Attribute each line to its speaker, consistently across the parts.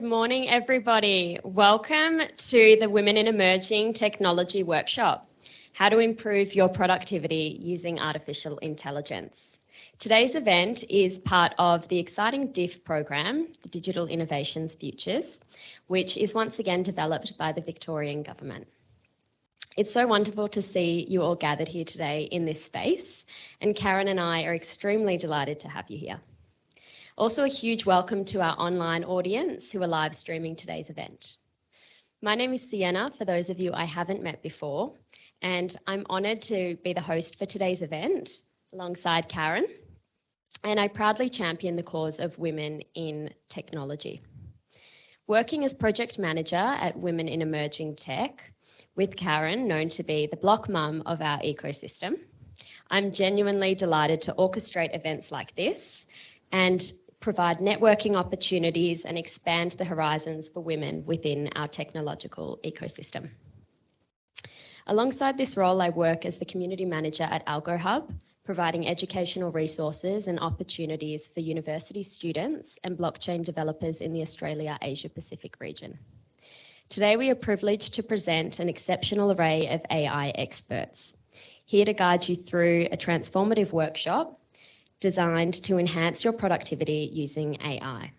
Speaker 1: Good morning, everybody. Welcome to the Women in Emerging Technology Workshop, How to Improve Your Productivity Using Artificial Intelligence. Today's event is part of the exciting DIF program, the Digital Innovations Futures, which is once again developed by the Victorian Government. It's so wonderful to see you all gathered here today in this space, and Karen and I are extremely delighted to have you here. Also, a huge welcome to our online audience who are live streaming today's event. My name is Sienna, for those of you I haven't met before, and I'm honoured to be the host for today's event alongside Karen, and I proudly champion the cause of women in technology. Working as project manager at Women in Emerging Tech with Karen, known to be the block mum of our ecosystem, I'm genuinely delighted to orchestrate events like this and provide networking opportunities and expand the horizons for women within our technological ecosystem. Alongside this role, I work as the community manager at AlgoHub, providing educational resources and opportunities for university students and blockchain developers in the Australia-Asia Pacific region. Today, we are privileged to present an exceptional array of AI experts, here to guide you through a transformative workshop designed to enhance your productivity using AI.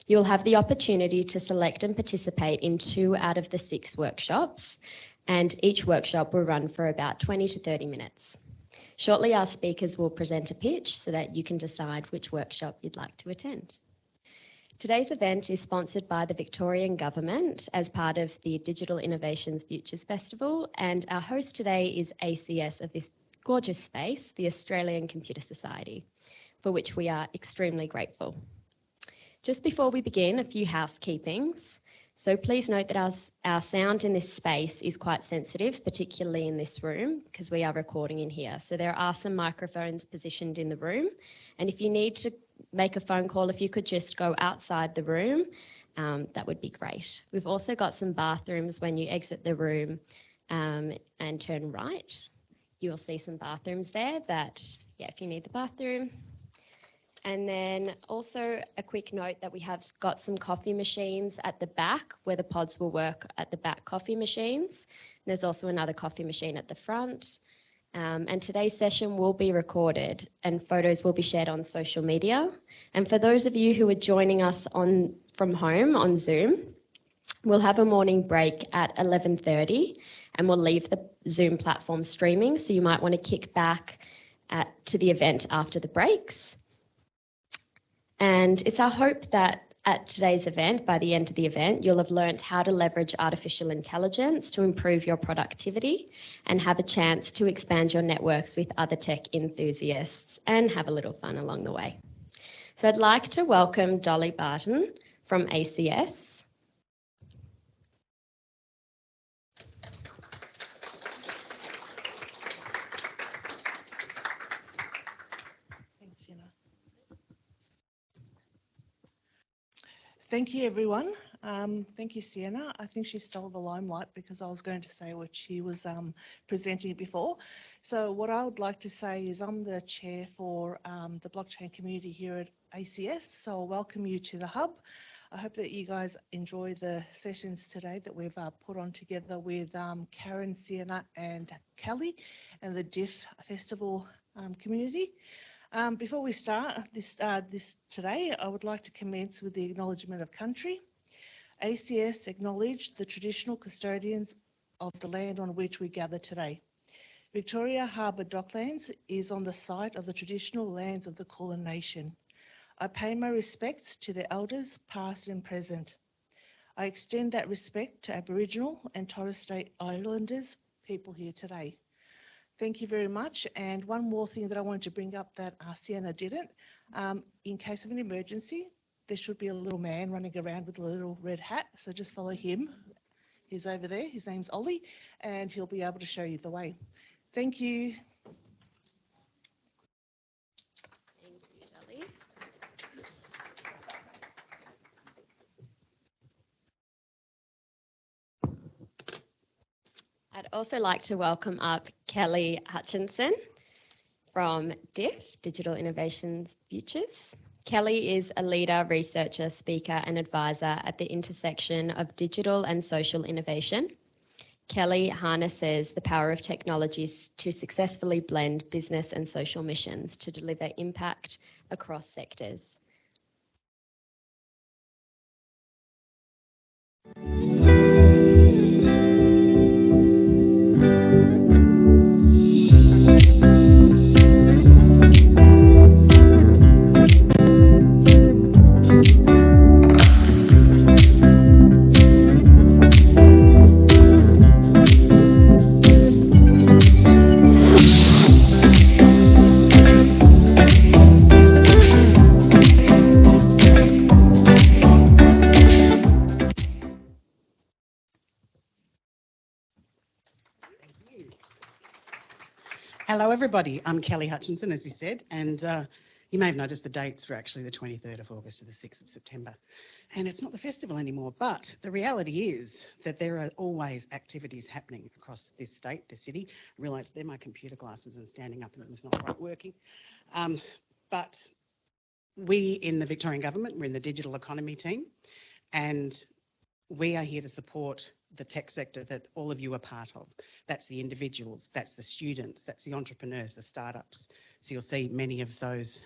Speaker 1: You'll have the opportunity to select and participate in 2 out of the 6 workshops, and each workshop will run for about 20 to 30 minutes. Shortly, our speakers will present a pitch so that you can decide which workshop you'd like to attend. Today's event is sponsored by the Victorian Government as part of the Digital Innovations Futures Festival, and our host today is ACS of this gorgeous space, the Australian Computer Society, for which we are extremely grateful. Just before we begin, a few housekeepings. So please note that our sound in this space is quite sensitive, particularly in this room, because we are recording in here. So there are some microphones positioned in the room. And if you need to make a phone call, if you could just go outside the room, that would be great. We've also got some bathrooms when you exit the room and turn right. You'll see some bathrooms there if you need the bathroom. And then also a quick note that we have got some coffee machines at the back where the pods will work at the back coffee machines. And there's also another coffee machine at the front. And today's session will be recorded and photos will be shared on social media. And for those of you who are joining us from home on Zoom, we'll have a morning break at 11:30 and we'll leave the Zoom platform streaming. So you might want to kick back to the event after the breaks. And it's our hope that at today's event, by the end of the event, you'll have learnt how to leverage artificial intelligence to improve your productivity and have a chance to expand your networks with other tech enthusiasts and have a little fun along the way. So I'd like to welcome Dolly Barton from ACS.
Speaker 2: Thank you, everyone. Thank you, Sienna. I think she stole the limelight because I was going to say what she was presenting before. So what I would like to say is I'm the chair for the blockchain community here at ACS. So I'll welcome you to the hub. I hope that you guys enjoy the sessions today that we've put on together with Karen, Sienna and Kelly and the DIF Festival community. Before we start this today, I would like to commence with the acknowledgement of country. ACS acknowledge the traditional custodians of the land on which we gather today. Victoria Harbour Docklands is on the site of the traditional lands of the Kulin Nation. I pay my respects to the elders, past and present. I extend that respect to Aboriginal and Torres Strait Islanders people here today. Thank you very much. And one more thing that I wanted to bring up that Sienna didn't. In case of an emergency, there should be a little man running around with a little red hat. So just follow him. He's over there. His name's Ollie, and he'll be able to show you the way. Thank you.
Speaker 1: Thank you, Dolly. I'd also like to welcome up Kelly Hutchinson from DIF, Digital Innovations Futures. Kelly is a leader, researcher, speaker and advisor at the intersection of digital and social innovation. Kelly harnesses the power of technologies to successfully blend business and social missions to deliver impact across sectors.
Speaker 3: Hello everybody, I'm Kelly Hutchinson, as we said, and you may have noticed the dates were actually the 23rd of August to the 6th of September. And it's not the festival anymore, but the reality is that there are always activities happening across this state, this city. I realise they're my computer glasses and standing up and it's not quite working. But we in the Victorian Government, we're in the digital economy team, and we are here to support the tech sector that all of you are part of. That's the individuals, that's the students, that's the entrepreneurs, the startups. So you'll see many of those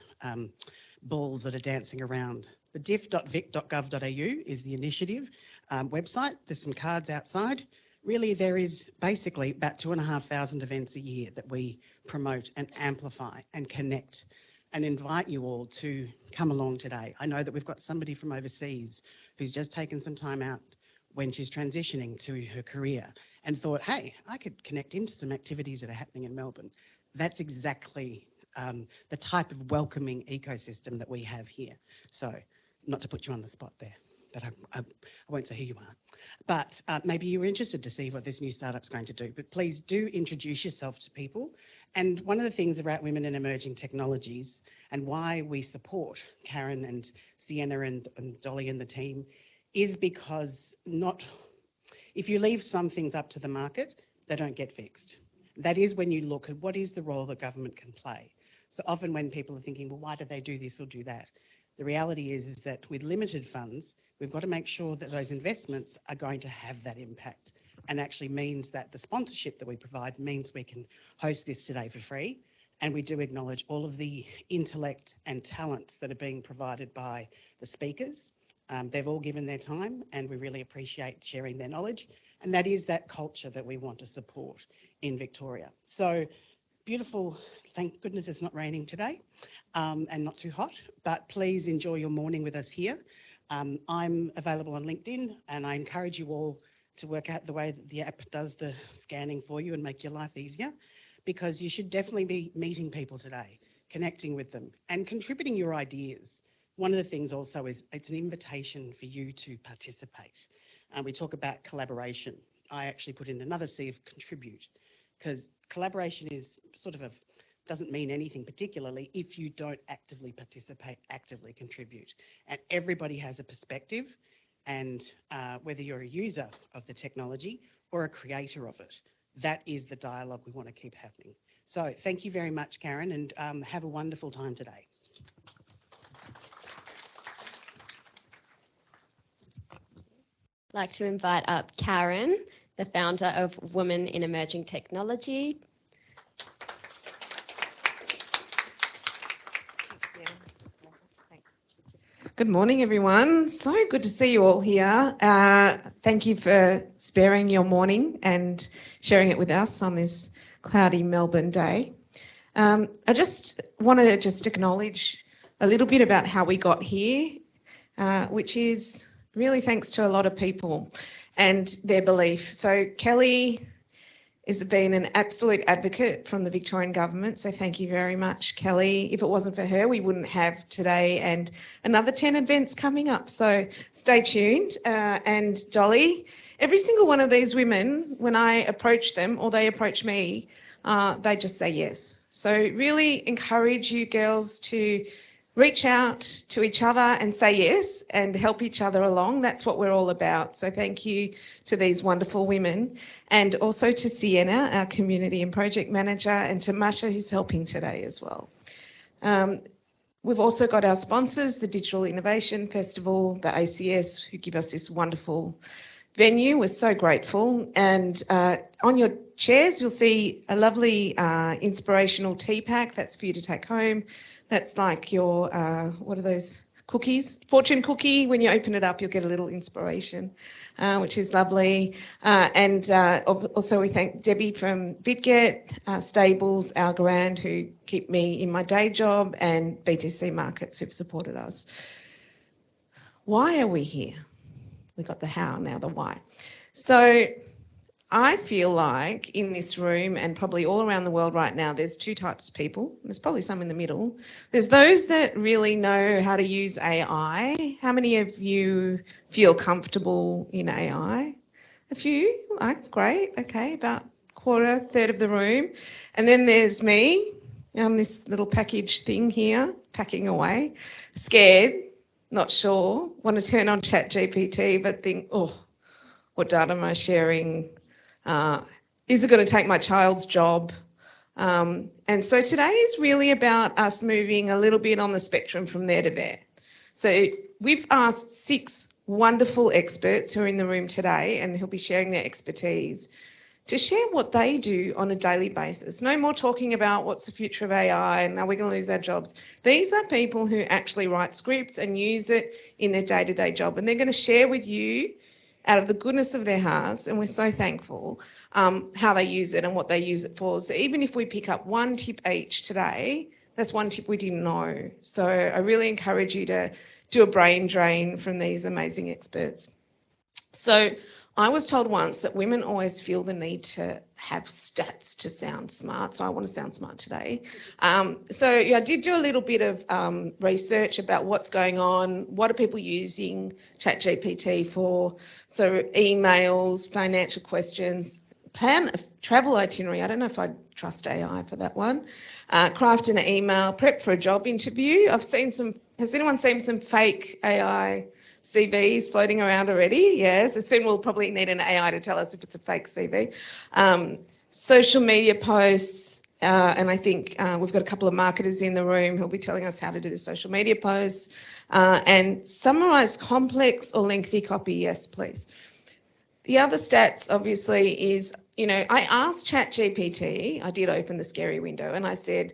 Speaker 3: balls that are dancing around. The diff.vic.gov.au is the initiative website. There's some cards outside. Really, there is basically about 2,500 events a year that we promote and amplify and connect and invite you all to come along today. I know that we've got somebody from overseas who's just taken some time out when she's transitioning to her career and thought, hey, I could connect into some activities that are happening in Melbourne. That's exactly the type of welcoming ecosystem that we have here. So, not to put you on the spot there, but I won't say who you are. But maybe you're interested to see what this new startup's going to do. But please do introduce yourself to people. And one of the things about women in emerging technologies and why we support Karen and Sienna and Dolly and the team is because if you leave some things up to the market, they don't get fixed. That is when you look at what is the role that government can play. So often when people are thinking, well, why do they do this or do that? The reality is that with limited funds, we've got to make sure that those investments are going to have that impact, and actually means that the sponsorship that we provide means we can host this today for free. And we do acknowledge all of the intellect and talents that are being provided by the speakers. They've all given their time and we really appreciate sharing their knowledge. And that is that culture that we want to support in Victoria. So beautiful, thank goodness it's not raining today and not too hot, but please enjoy your morning with us here. I'm available on LinkedIn and I encourage you all to work out the way that the app does the scanning for you and make your life easier, because you should definitely be meeting people today, connecting with them and contributing your ideas. One of the things also is it's an invitation for you to participate. We talk about collaboration. I actually put in another C of contribute, because collaboration is sort of doesn't mean anything particularly if you don't actively participate, actively contribute. And everybody has a perspective, and whether you're a user of the technology or a creator of it, that is the dialogue we want to keep happening. So thank you very much, Karen, and have a wonderful time today.
Speaker 1: I'd like to invite up Karen, the founder of Women in Emerging Technology.
Speaker 4: Good morning, everyone. So good to see you all here. Thank you for sparing your morning and sharing it with us on this cloudy Melbourne day. I just wanted to acknowledge a little bit about how we got here, which is really thanks to a lot of people and their belief. So Kelly has been an absolute advocate from the Victorian Government, so thank you very much, Kelly. If it wasn't for her, we wouldn't have today and another 10 events coming up, so stay tuned. And Dolly, every single one of these women, when I approach them or they approach me, they just say yes. So really encourage you girls to reach out to each other and say yes and help each other along. That's what we're all about. So thank you to these wonderful women, and also to Sienna, our community and project manager, and to Masha, who's helping today as well. We've also got our sponsors, the Digital Innovation Festival, the ACS, who give us this wonderful venue. We're so grateful. And on your chairs, you'll see a lovely inspirational tea pack. That's for you to take home. That's like your, what are those? Cookies, fortune cookie. When you open it up, you'll get a little inspiration, which is lovely. And also we thank Debbie from BitGet, Stables, Algorand, who keep me in my day job, and BTC Markets, who've supported us. Why are we here? We got the how, now the why. So I feel like in this room and probably all around the world right now, there's two types of people. There's probably some in the middle. There's those that really know how to use AI. How many of you feel comfortable in AI? A few, like, great, okay, about quarter, third of the room. And then there's me on this little package thing here, packing away, scared, not sure, want to turn on ChatGPT, but think, oh, what data am I sharing? Is it going to take my child's job? And so today is really about us moving a little bit on the spectrum from there to there. So we've asked 6 wonderful experts who are in the room today, and who'll be sharing their expertise, to share what they do on a daily basis. No more talking about what's the future of AI and are we going to lose our jobs. These are people who actually write scripts and use it in their day-to-day job, and they're going to share with you out of the goodness of their hearts, and we're so thankful, how they use it and what they use it for. So even if we pick up one tip each today, that's one tip we didn't know. So I really encourage you to do a brain drain from these amazing experts. So I was told once that women always feel the need to have stats to sound smart, so I want to sound smart today. So yeah, I did do a little bit of research about what's going on, what are people using ChatGPT for, so emails, financial questions, plan a travel itinerary. I don't know if I'd trust AI for that one. Craft an email, prep for a job interview. I've seen some, has anyone seen some fake AI CVs floating around already? Yes, so soon we'll probably need an AI to tell us if it's a fake CV. Social media posts, and I think we've got a couple of marketers in the room who'll be telling us how to do the social media posts, and summarise complex or lengthy copy, yes please. The other stats obviously is, you know, I asked ChatGPT, I did open the scary window, and I said,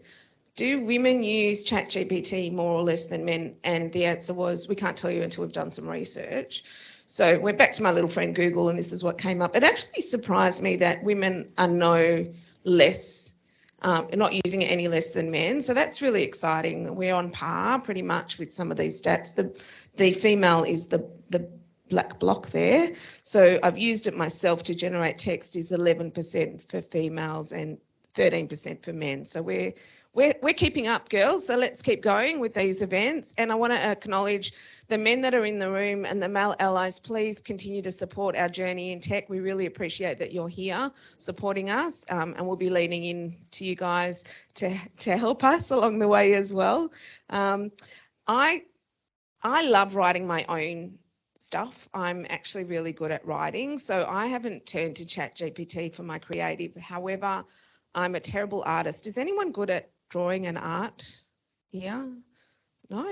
Speaker 4: do women use ChatGPT more or less than men? And the answer was, we can't tell you until we've done some research. So went back to my little friend Google, and this is what came up. It actually surprised me that women are no less, not using it any less than men. So that's really exciting. We're on par pretty much with some of these stats. The female is the black block there. So I've used it myself to generate text is 11% for females and 13% for men. So we're keeping up, girls, so let's keep going with these events. And I want to acknowledge the men that are in the room and the male allies. Please continue to support our journey in tech. We really appreciate that you're here supporting us, and we'll be leaning in to you guys to help us along the way as well. I love writing my own stuff. I'm actually really good at writing, so I haven't turned to ChatGPT for my creative. However, I'm a terrible artist. Is anyone good at drawing and art here? No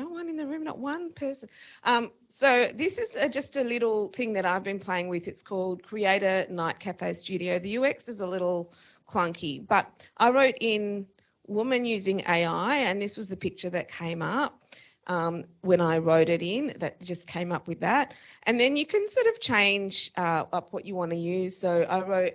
Speaker 4: one in the room, not one person. So this is just a little thing that I've been playing with. It's called Creator Night Cafe Studio. The UX is a little clunky, but I wrote in woman using AI, and this was the picture that came up. When I wrote it in, that just came up with that. And then you can sort of change up what you want to use. So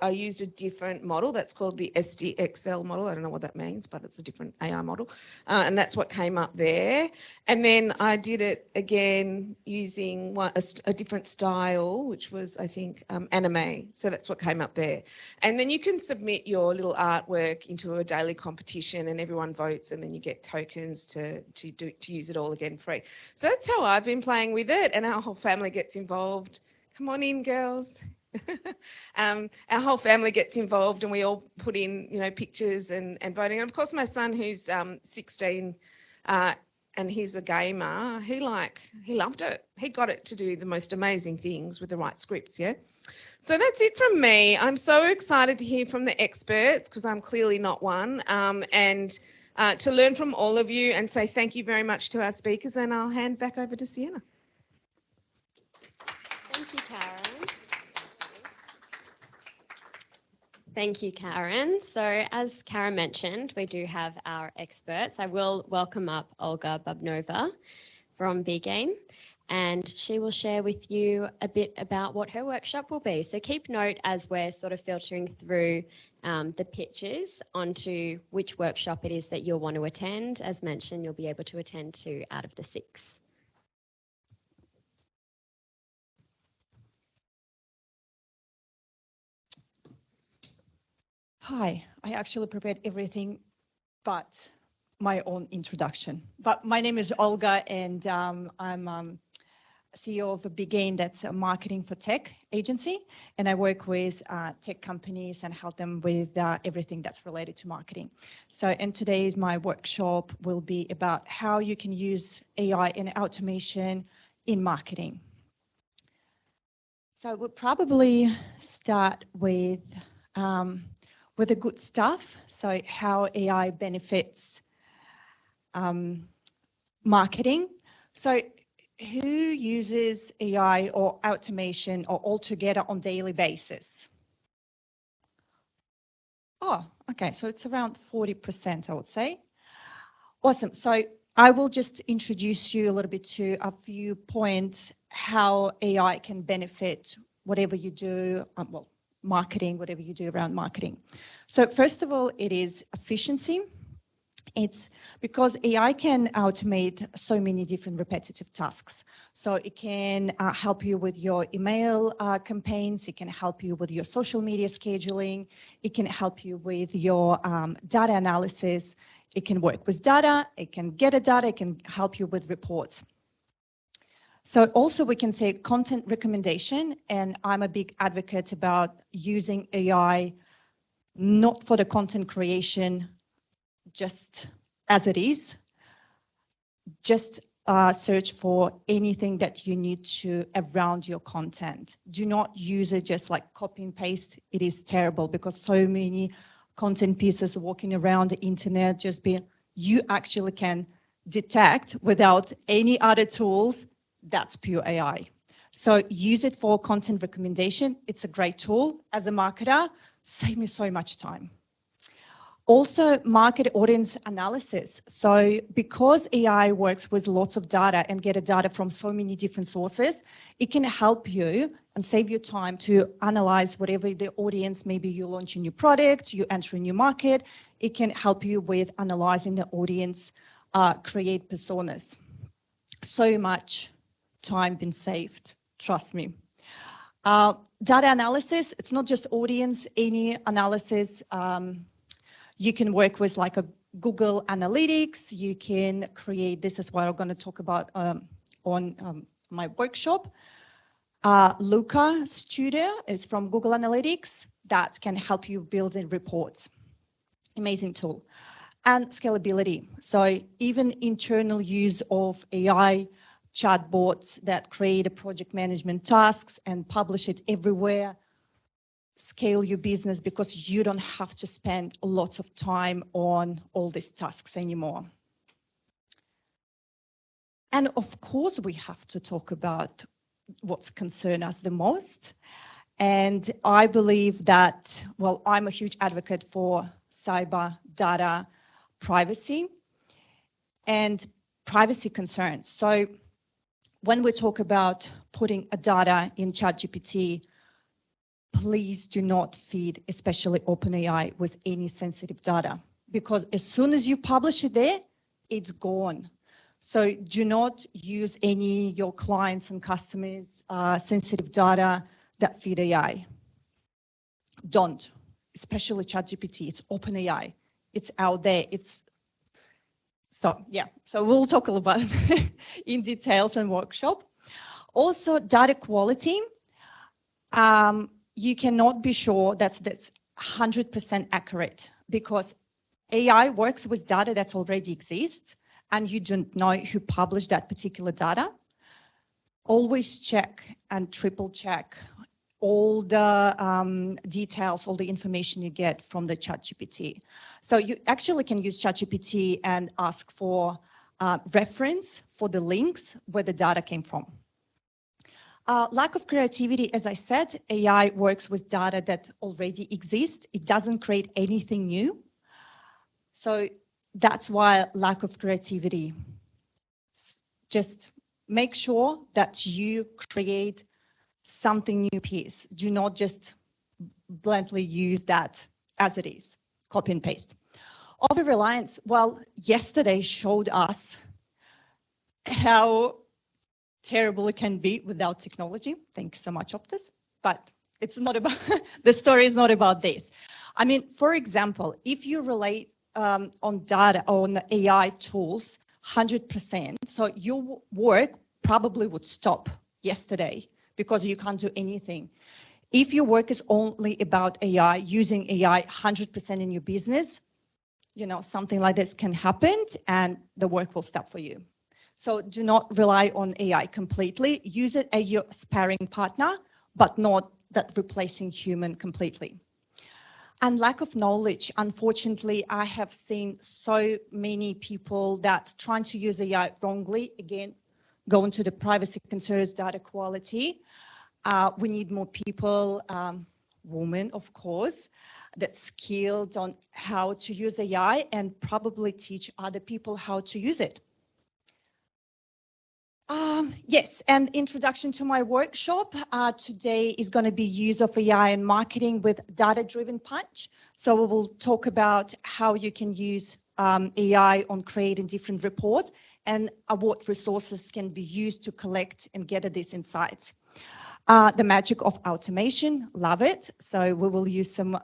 Speaker 4: I used a different model that's called the SDXL model. I don't know what that means, but it's a different AI model. And that's what came up there. And then I did it again using a different style, which was, I think, anime. So that's what came up there. And then you can submit your little artwork into a daily competition, and everyone votes, and then you get tokens to use it all again free. So that's how I've been playing with it, and our whole family gets involved. Come on in, girls. Our whole family gets involved, and we all put in, you know, pictures and voting. And of course, my son, who's 16, and he's a gamer, he loved it. He got it to do the most amazing things with the right scripts, yeah? So that's it from me. I'm so excited to hear from the experts, because I'm clearly not one. And to learn from all of you and say thank you very much to our speakers, and I'll hand back over to Sienna.
Speaker 1: Thank you, Karen. Thank you, Karen. So as Karen mentioned, we do have our experts. I will welcome up Olga Bubnova from B.Gain, and she will share with you a bit about what her workshop will be. So keep note as we're sort of filtering through the pictures onto which workshop it is that you'll want to attend. As mentioned, you'll be able to attend 2 out of the 6.
Speaker 5: Hi, I actually prepared everything but my own introduction. But my name is Olga, and I'm CEO of B.Gain, that's a marketing for tech agency, and I work with tech companies and help them with everything that's related to marketing. So, and today's my workshop will be about how you can use AI and automation in marketing. So we'll probably start with the good stuff. So how AI benefits marketing. So who uses AI or automation or altogether on daily basis? Oh, okay. So it's around 40%, I would say. Awesome. So I will just introduce you a little bit to a few points how AI can benefit whatever you do, well, marketing, whatever you do around marketing. So first of all, it is efficiency. It's because AI can automate so many different repetitive tasks. So it can help you with your email campaigns. It can help you with your social media scheduling. It can help you with your data analysis. It can work with data. It can get a data. It can help you with reports. So also we can say content recommendation, and I'm a big advocate about using AI not for the content creation just as it is. Just search for anything that you need to around your content. Do not use it just like copy and paste. It is terrible because so many content pieces walking around the internet just being, you actually can detect without any other tools. That's pure AI. So use it for content recommendation. It's a great tool. As a marketer, save me so much time. Also, market audience analysis. So because AI works with lots of data and get data from so many different sources, it can help you and save you time to analyze whatever the audience, maybe you launch a new product, you enter a new market. It can help you with analyzing the audience, create personas. So much time been saved, trust me. Data analysis, it's not just audience, any analysis. You can work with like a Google Analytics. You can create, this is what I'm going to talk about on my workshop. Luca Studio is from Google Analytics. That can help you build in reports. Amazing tool. And scalability. So even internal use of AI chatbots that create project management tasks and publish it everywhere. Scale your business because you don't have to spend lots of time on all these tasks anymore. And of course, we have to talk about what's concerned us the most. And I believe that, well, I'm a huge advocate for cyber data privacy and privacy concerns. So when we talk about putting a data in ChatGPT, please do not feed, especially OpenAI, with any sensitive data, because as soon as you publish it there, it's gone. So do not use any your clients and customers' sensitive data that feed AI. Don't, especially ChatGPT. It's OpenAI. It's out there. It's so yeah. So we'll talk a little about it in details and workshop. Also, data quality. You cannot be sure that's 100% accurate because AI works with data that already exists and you don't know who published that particular data. Always check and triple check all the details, all the information you get from the ChatGPT. So you actually can use ChatGPT and ask for reference for the links where the data came from. Lack of creativity, as I said, AI works with data that already exists. It doesn't create anything new. So that's why lack of creativity. Just make sure that you create something new piece. Do not just blindly use that as it is, copy and paste. Over-reliance, well, yesterday showed us how terrible it can be without technology. Thanks so much, Optus. But it's not about, the story is not about this. I mean, for example, if you rely on data, on AI tools, 100%, so your work probably would stop yesterday because you can't do anything. If your work is only about AI, using AI 100% in your business, you know, something like this can happen and the work will stop for you. So do not rely on AI completely. Use it as your sparring partner, but not that replacing human completely. And lack of knowledge. Unfortunately, I have seen so many people that trying to use AI wrongly, again, going to the privacy concerns, data quality. We need more people, women, of course, that's skilled on how to use AI and probably teach other people how to use it. Yes, and introduction to my workshop today is going to be use of AI in marketing with data-driven punch. So we will talk about how you can use AI on creating different reports and what resources can be used to collect and get at these insights. The magic of automation, love it. So we will use some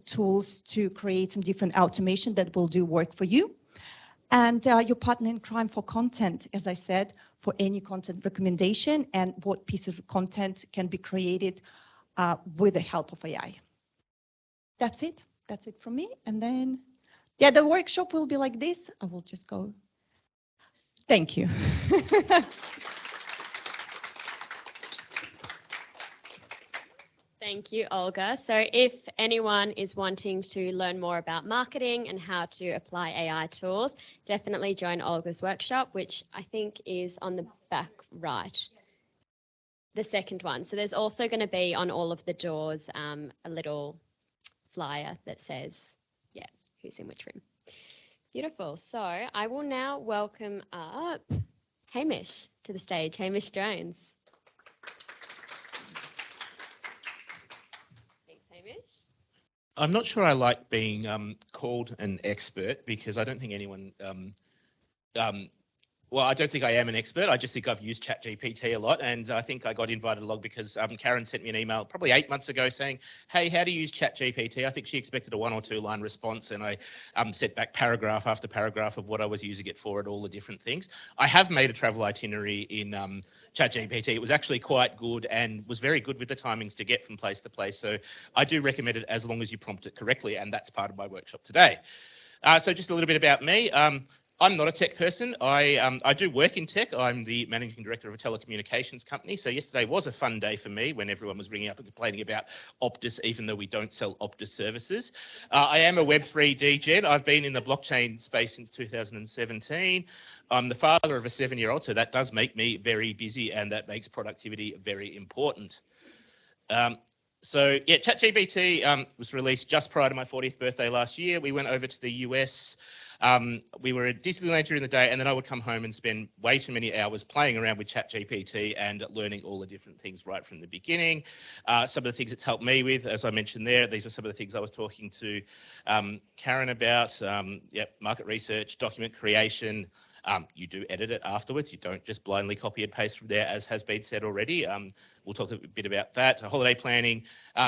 Speaker 5: tools to create some different automation that will do work for you. And your partner in crime for content, as I said, for any content recommendation and what pieces of content can be created with the help of AI. That's it. That's it from me. And then, yeah, the workshop will be like this. I will just go. Thank you.
Speaker 1: Thank you, Olga. So if anyone is wanting to learn more about marketing and how to apply AI tools, definitely join Olga's workshop, which I think is on the back right. The second one. So there's also going to be on all of the doors a little flyer that says, yeah, who's in which room. Beautiful. So I will now welcome up Hamish to the stage, Hamish Jones.
Speaker 6: I'm not sure I like being called an expert because I don't think anyone, well, I don't think I am an expert. I just think I've used ChatGPT a lot, and I think I got invited along because Karen sent me an email probably 8 months ago saying, hey, how do you use ChatGPT? I think she expected a 1 or 2 line response, and I sent back paragraph after paragraph of what I was using it for and all the different things. I have made a travel itinerary in ChatGPT. It was actually quite good and was very good with the timings to get from place to place. So I do recommend it as long as you prompt it correctly, and that's part of my workshop today. So just a little bit about me. I'm not a tech person. I do work in tech. I'm the managing director of a telecommunications company. So yesterday was a fun day for me when everyone was ringing up and complaining about Optus, even though we don't sell Optus services. I am a Web3 degen. I've been in the blockchain space since 2017. I'm the father of a 7-year-old, so that does make me very busy, and that makes productivity very important. So yeah, ChatGPT was released just prior to my 40th birthday last year. We went over to the US. We were at Disneyland during the day, and then I would come home and spend way too many hours playing around with ChatGPT and learning all the different things right from the beginning. Some of the things it's helped me with, as I mentioned there, these are some of the things I was talking to Karen about. Market research, document creation. You do edit it afterwards. You don't just blindly copy and paste from there, as has been said already. We'll talk a bit about that. Holiday planning,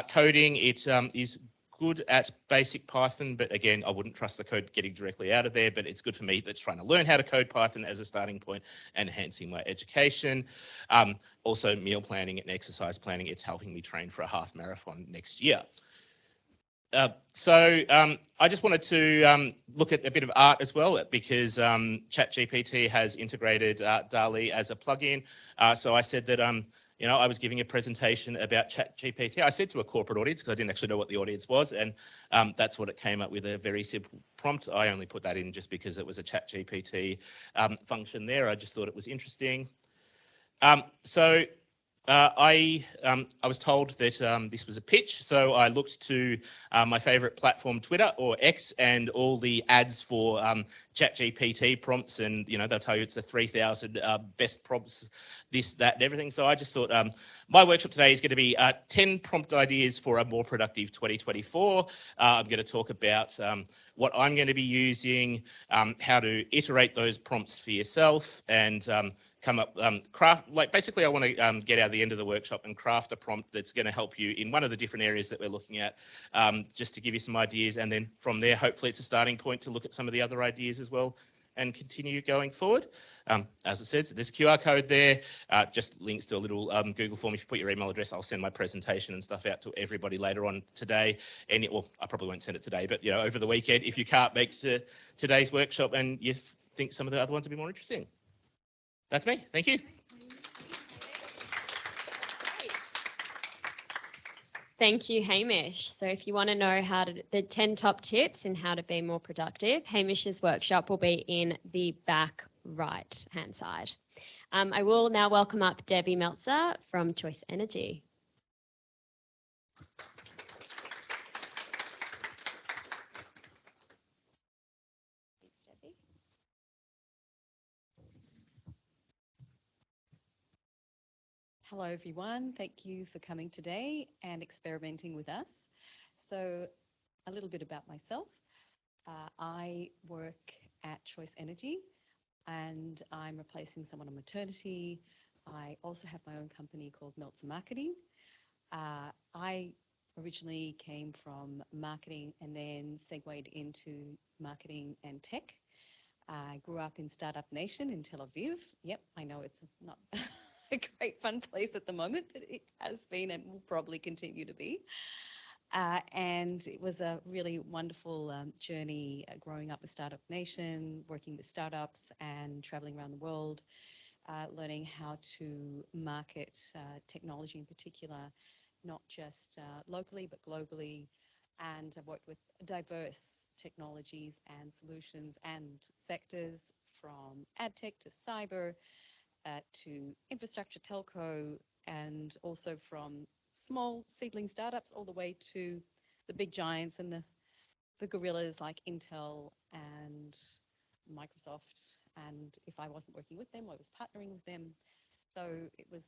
Speaker 6: coding. It is good at basic Python, but again, I wouldn't trust the code getting directly out of there, but it's good for me that's trying to learn how to code Python as a starting point, enhancing my education. Also meal planning and exercise planning. It's helping me train for a half marathon next year. So I just wanted to look at a bit of art as well, because ChatGPT has integrated DALL-E as a plugin. So I said that you know, I was giving a presentation about ChatGPT. I said to a corporate audience because I didn't actually know what the audience was, and that's what it came up with, a very simple prompt. I only put that in just because it was a ChatGPT function there. I just thought it was interesting. I was told that this was a pitch, so I looked to my favourite platform, Twitter or X, and all the ads for ChatGPT prompts, and you know they'll tell you it's the 3,000 best prompts, this, that, and everything. So I just thought my workshop today is going to be 10 prompt ideas for a more productive 2024. I'm going to talk about what I'm going to be using, how to iterate those prompts for yourself, and come up, craft, like basically I want to get out the end of the workshop and craft a prompt that's going to help you in one of the different areas that we're looking at, just to give you some ideas. And then from there, hopefully it's a starting point to look at some of the other ideas as well and continue going forward. As I said, so there's a QR code there, just links to a little Google form. If you put your email address, I'll send my presentation and stuff out to everybody later on today. And well, I probably won't send it today, but you know, over the weekend, if you can't make today's workshop and you think some of the other ones would be more interesting. That's me. Thank you.
Speaker 1: Thank you, Hamish. So if you want to know the 10 top tips and how to be more productive, Hamish's workshop will be in the back right hand side. I will now welcome up Debbie Meltzer from Choice Energy. Thanks, Debbie.
Speaker 7: Hello everyone, thank you for coming today and experimenting with us. So a little bit about myself. I work at Choice Energy and I'm replacing someone on maternity. I also have my own company called Meltzer Marketing. I originally came from marketing and then segued into marketing and tech. I grew up in Startup Nation in Tel Aviv. Yep, I know it's not a great fun place at the moment, but it has been and will probably continue to be. And it was a really wonderful journey growing up with Startup Nation, working with startups and traveling around the world, learning how to market technology in particular, not just locally, but globally. And I've worked with diverse technologies and solutions and sectors, from ad tech to cyber, to infrastructure telco, and also from small seedling startups all the way to the big giants and the gorillas like Intel and Microsoft. And if I wasn't working with them, I was partnering with them. So it was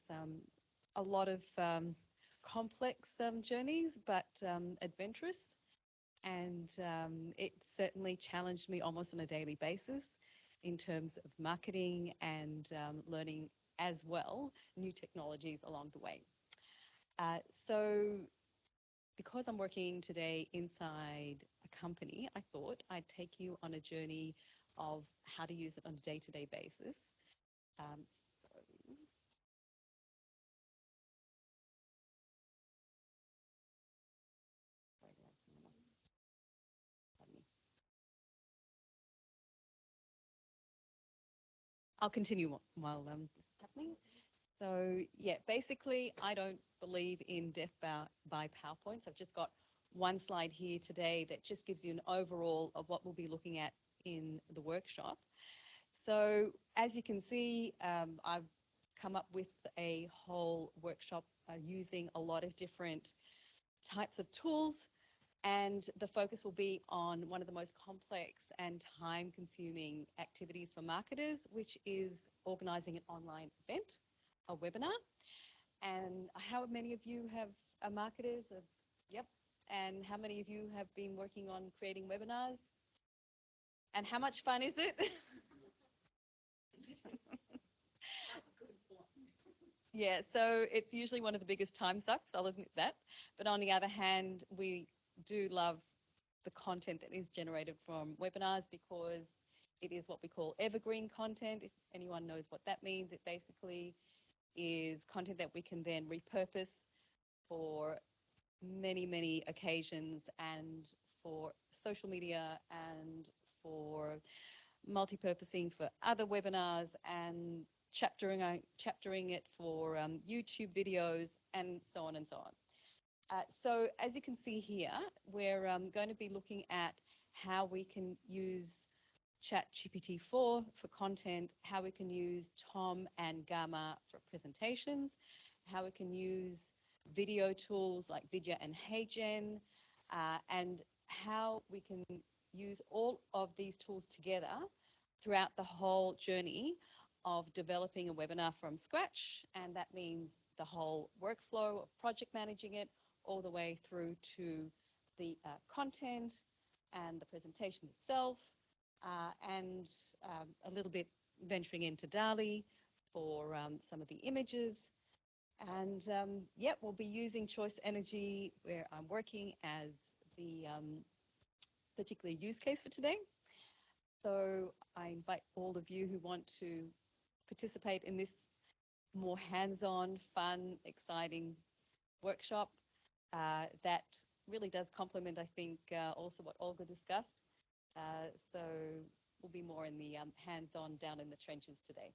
Speaker 7: a lot of complex journeys, but adventurous. And it certainly challenged me almost on a daily basis in terms of marketing and learning as well new technologies along the way. So because I'm working today inside a company, I thought I'd take you on a journey of how to use it on a day-to-day basis. I'll continue while this is happening. So yeah, basically, I don't believe in death by PowerPoints. I've just got one slide here today that just gives you an overall of what we'll be looking at in the workshop. So as you can see, I've come up with a whole workshop using a lot of different types of tools, and the focus will be on one of the most complex and time-consuming activities for marketers, which is organising an online event, a webinar. And how many of you are marketers? Yep. And how many of you have been working on creating webinars? And how much fun is it? Yeah, so it's usually one of the biggest time sucks, I'll admit that. But on the other hand, we do love the content that is generated from webinars because it is what we call evergreen content. If anyone knows what that means, it basically is content that we can then repurpose for many, many occasions, and for social media, and for multi-purposing for other webinars, and chaptering it for YouTube videos, and so on and so on. So as you can see here, we're going to be looking at how we can use ChatGPT-4 for content, how we can use Tom and Gamma for presentations, how we can use video tools like Vidya and HeyGen, and how we can use all of these tools together throughout the whole journey of developing a webinar from scratch. And that means the whole workflow of project managing it all the way through to the content and the presentation itself, and a little bit venturing into DALL-E for some of the images. And yeah, we'll be using Choice Energy, where I'm working as the particular use case for today. So I invite all of you who want to participate in this more hands-on, fun, exciting workshop that really does complement, I think, also what Olga discussed. So we'll be more in the hands-on, down in the trenches today.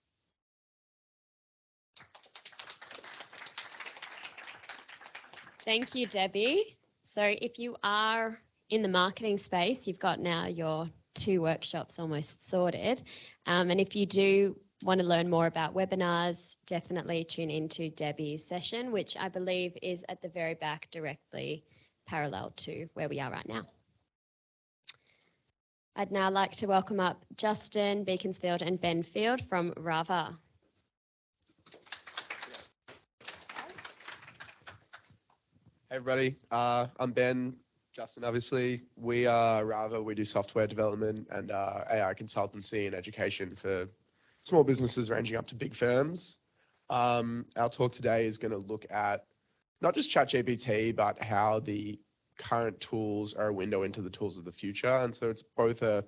Speaker 1: Thank you, Debbie. So if you are in the marketing space, you've got now your 2 workshops almost sorted. And if you do want to learn more about webinars, definitely tune into Debbie's session, which I believe is at the very back, directly parallel to where we are right now. I'd now like to welcome up Justin Beaconsfield and Ben Field from Rava.
Speaker 8: Hey everybody, I'm Ben. Justin, obviously. We are Rava. We do software development and AI consultancy and education for small businesses ranging up to big firms. Our talk today is going to look at not just ChatGPT, but how the current tools are a window into the tools of the future. And so it's both a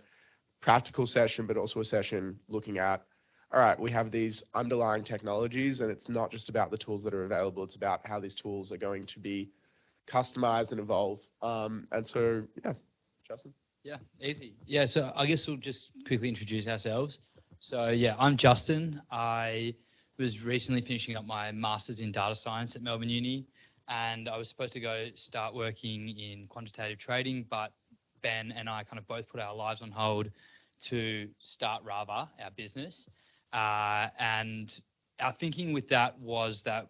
Speaker 8: practical session, but also a session looking at, all right, we have these underlying technologies, and it's not just about the tools that are available. It's about how these tools are going to be customized and evolve. And so, yeah, Justin.
Speaker 9: Yeah, easy. Yeah, so I guess we'll just quickly introduce ourselves. So yeah, I'm Justin. I was recently finishing up my master's in data science at Melbourne Uni, and I was supposed to go start working in quantitative trading, but Ben and I kind of both put our lives on hold to start Rava, our business. And our thinking with that was that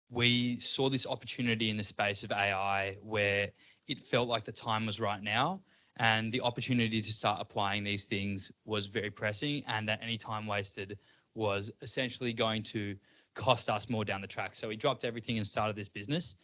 Speaker 9: we saw this opportunity in the space of AI where it felt like the time was right now, and the opportunity to start applying these things was very pressing, and that any time wasted was essentially going to cost us more down the track. So we dropped everything and started this business.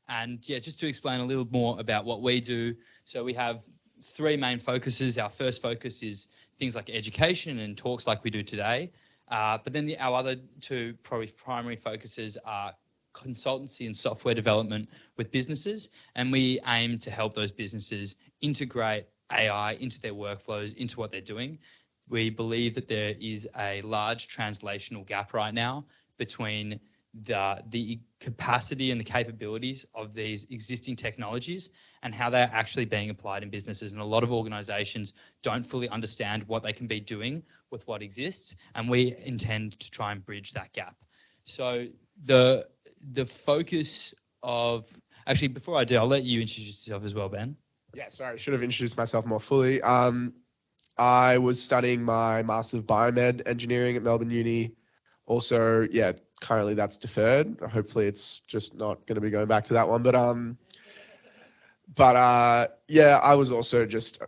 Speaker 9: And yeah, just to explain a little more about what we do. So we have 3 main focuses. Our first focus is things like education and talks like we do today. But then our other 2 probably primary focuses are consultancy and software development with businesses, and we aim to help those businesses integrate AI into their workflows, into what they're doing. We believe that there is a large translational gap right now between the capacity and the capabilities of these existing technologies and how they're actually being applied in businesses. And a lot of organizations don't fully understand what they can be doing with what exists, and we intend to try and bridge that gap. So the focus of, actually, before I do, I'll let you introduce yourself as well, Ben.
Speaker 8: Yeah, sorry, I should have introduced myself more fully. I was studying my Master of Biomed Engineering at Melbourne Uni. Also, yeah, currently that's deferred. Hopefully it's just not going to be going back to that one. But yeah, I was also just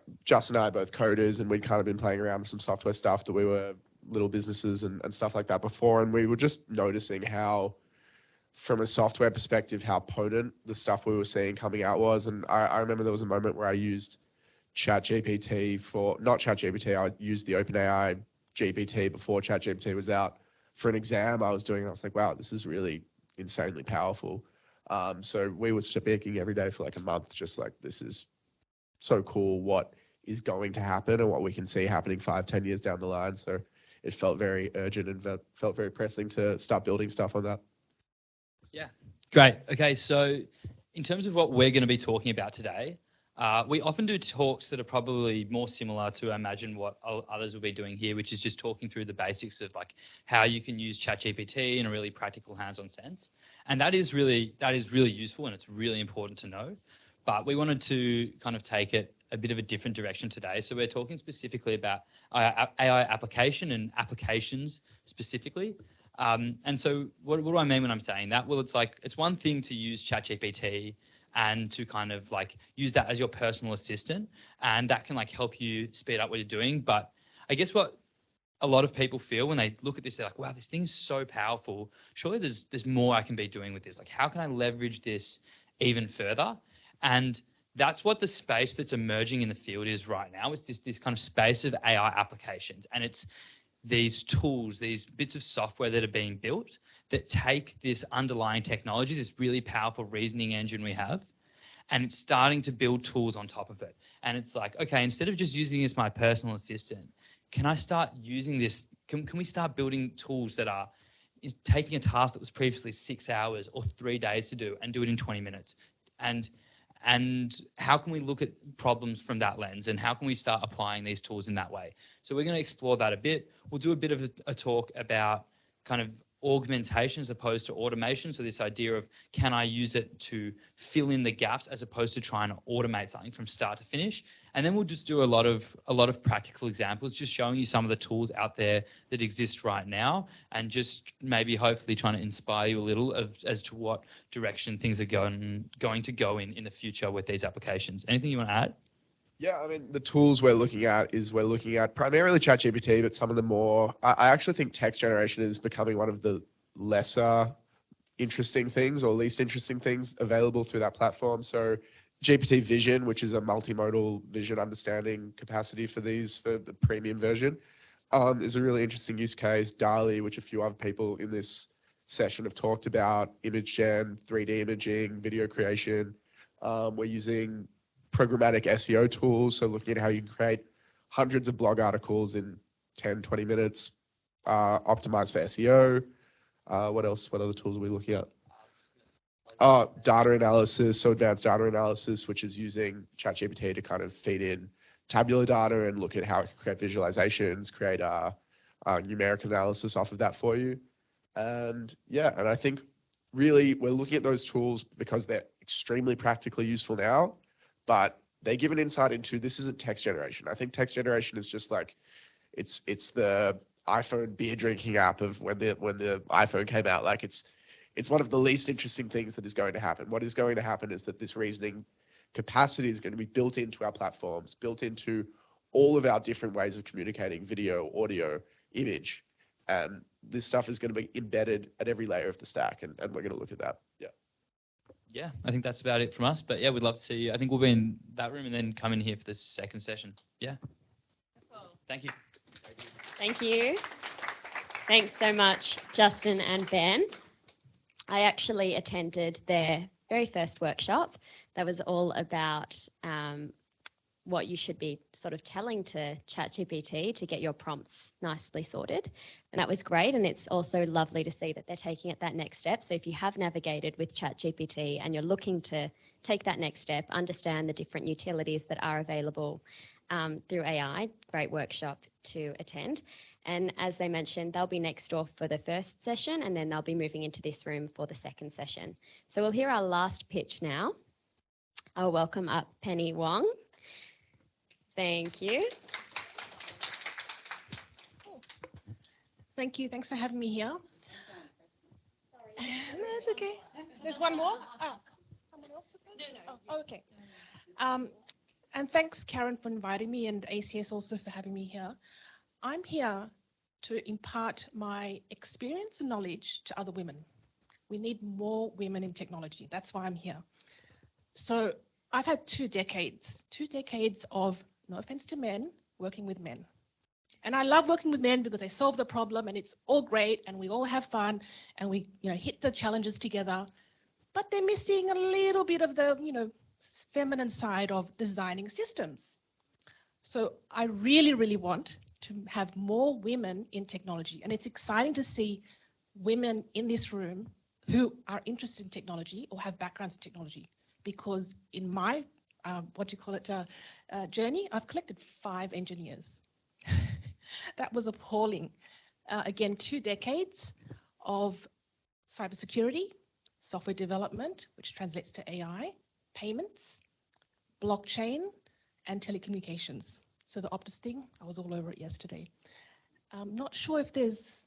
Speaker 8: and I are both coders, and we'd kind of been playing around with some software stuff that we were little businesses and stuff like that before. And we were just noticing how, from a software perspective, how potent the stuff we were seeing coming out was. And I remember there was a moment where I used ChatGPT I used the OpenAI GPT before ChatGPT was out for an exam I was doing. And I was like, wow, this is really insanely powerful. So we were speaking every day for like a month, just like, this is so cool what is going to happen and what we can see happening 5-10 years down the line. So it felt very urgent and felt very pressing to start building stuff on that.
Speaker 9: Yeah, great. Okay, so in terms of what we're going to be talking about today, We often do talks that are probably more similar to imagine what others will be doing here, which is just talking through the basics of like how you can use ChatGPT in a really practical, hands-on sense. And that is really useful, and it's really important to know. But we wanted to kind of take it a bit of a different direction today. So we're talking specifically about AI application and applications specifically. And so what do I mean when I'm saying that? Well, it's one thing to use ChatGPT and to kind of like use that as your personal assistant, and that can like help you speed up what you're doing. But I guess what a lot of people feel when they look at this, they're like, wow, this thing's so powerful. Surely there's more I can be doing with this. Like, how can I leverage this even further? And that's what the space that's emerging in the field is right now. It's this kind of space of AI applications, and it's these tools, these bits of software that are being built that take this underlying technology, this really powerful reasoning engine we have, and it's starting to build tools on top of it. And it's like, okay, instead of just using this as my personal assistant, can I start using this? Can we start building tools that are taking a task that was previously 6 hours or 3 days to do and do it in 20 minutes? And how can we look at problems from that lens, and how can we start applying these tools in that way? So we're going to explore that a bit. We'll do a bit of a talk about kind of augmentation as opposed to automation. So this idea of, can I use it to fill in the gaps as opposed to trying to automate something from start to finish? And then we'll just do a lot of practical examples, just showing you some of the tools out there that exist right now, and just maybe hopefully trying to inspire you a little as to what direction things are going to go in the future with these applications. Anything you want to add?
Speaker 8: Yeah, I mean, the tools we're looking at primarily ChatGPT, but some of the more, I actually think text generation is becoming one of the lesser interesting things, or least interesting things available through that platform. So GPT Vision, which is a multimodal vision understanding capacity for the premium version, is a really interesting use case. DALL-E, which a few other people in this session have talked about, image gen, 3D imaging, video creation. We're using programmatic SEO tools, so looking at how you can create hundreds of blog articles in 10, 20 minutes, optimize for SEO. What else? What other tools are we looking at? Data analysis, so advanced data analysis, which is using ChatGPT to kind of feed in tabular data and look at how it can create visualizations, create numeric analysis off of that for you. And yeah, and I think really we're looking at those tools because they're extremely practically useful now, but they give an insight into, this isn't text generation. I think text generation is just like, it's the iPhone beer drinking app of when the iPhone came out. Like it's one of the least interesting things that is going to happen. What is going to happen is that this reasoning capacity is going to be built into our platforms, built into all of our different ways of communicating: video, audio, image. And this stuff is going to be embedded at every layer of the stack. And we're going to look at that. Yeah.
Speaker 9: Yeah, I think that's about it from us. But yeah, we'd love to see you. I think we'll be in that room and then come in here for the second session. Yeah. Thank you.
Speaker 1: Thank you. Thanks so much, Justin and Ben. I actually attended their very first workshop that was all about what you should be sort of telling to ChatGPT to get your prompts nicely sorted. And that was great. And it's also lovely to see that they're taking it that next step. So if you have navigated with ChatGPT and you're looking to take that next step, understand the different utilities that are available through AI, great workshop to attend. And as they mentioned, they'll be next door for the first session, and then they'll be moving into this room for the second session. So we'll hear our last pitch now. I'll welcome up Penny Wong. Thank you.
Speaker 10: Thank you. Thanks for having me here. No, that's okay. There's one more. Oh, someone else? No. Oh, okay. And thanks, Karen, for inviting me, and ACS also for having me here. I'm here to impart my experience and knowledge to other women. We need more women in technology. That's why I'm here. So I've had 2 decades of, no offense to men, working with men. And I love working with men because they solve the problem and it's all great and we all have fun and we hit the challenges together. But they're missing a little bit of the feminine side of designing systems. So I really, really want to have more women in technology. And it's exciting to see women in this room who are interested in technology or have backgrounds in technology, because in my journey, I've collected 5 engineers. That was appalling. Again, 2 decades of cybersecurity, software development, which translates to AI, payments, blockchain, and telecommunications. So the Optus thing, I was all over it yesterday. I'm not sure if there's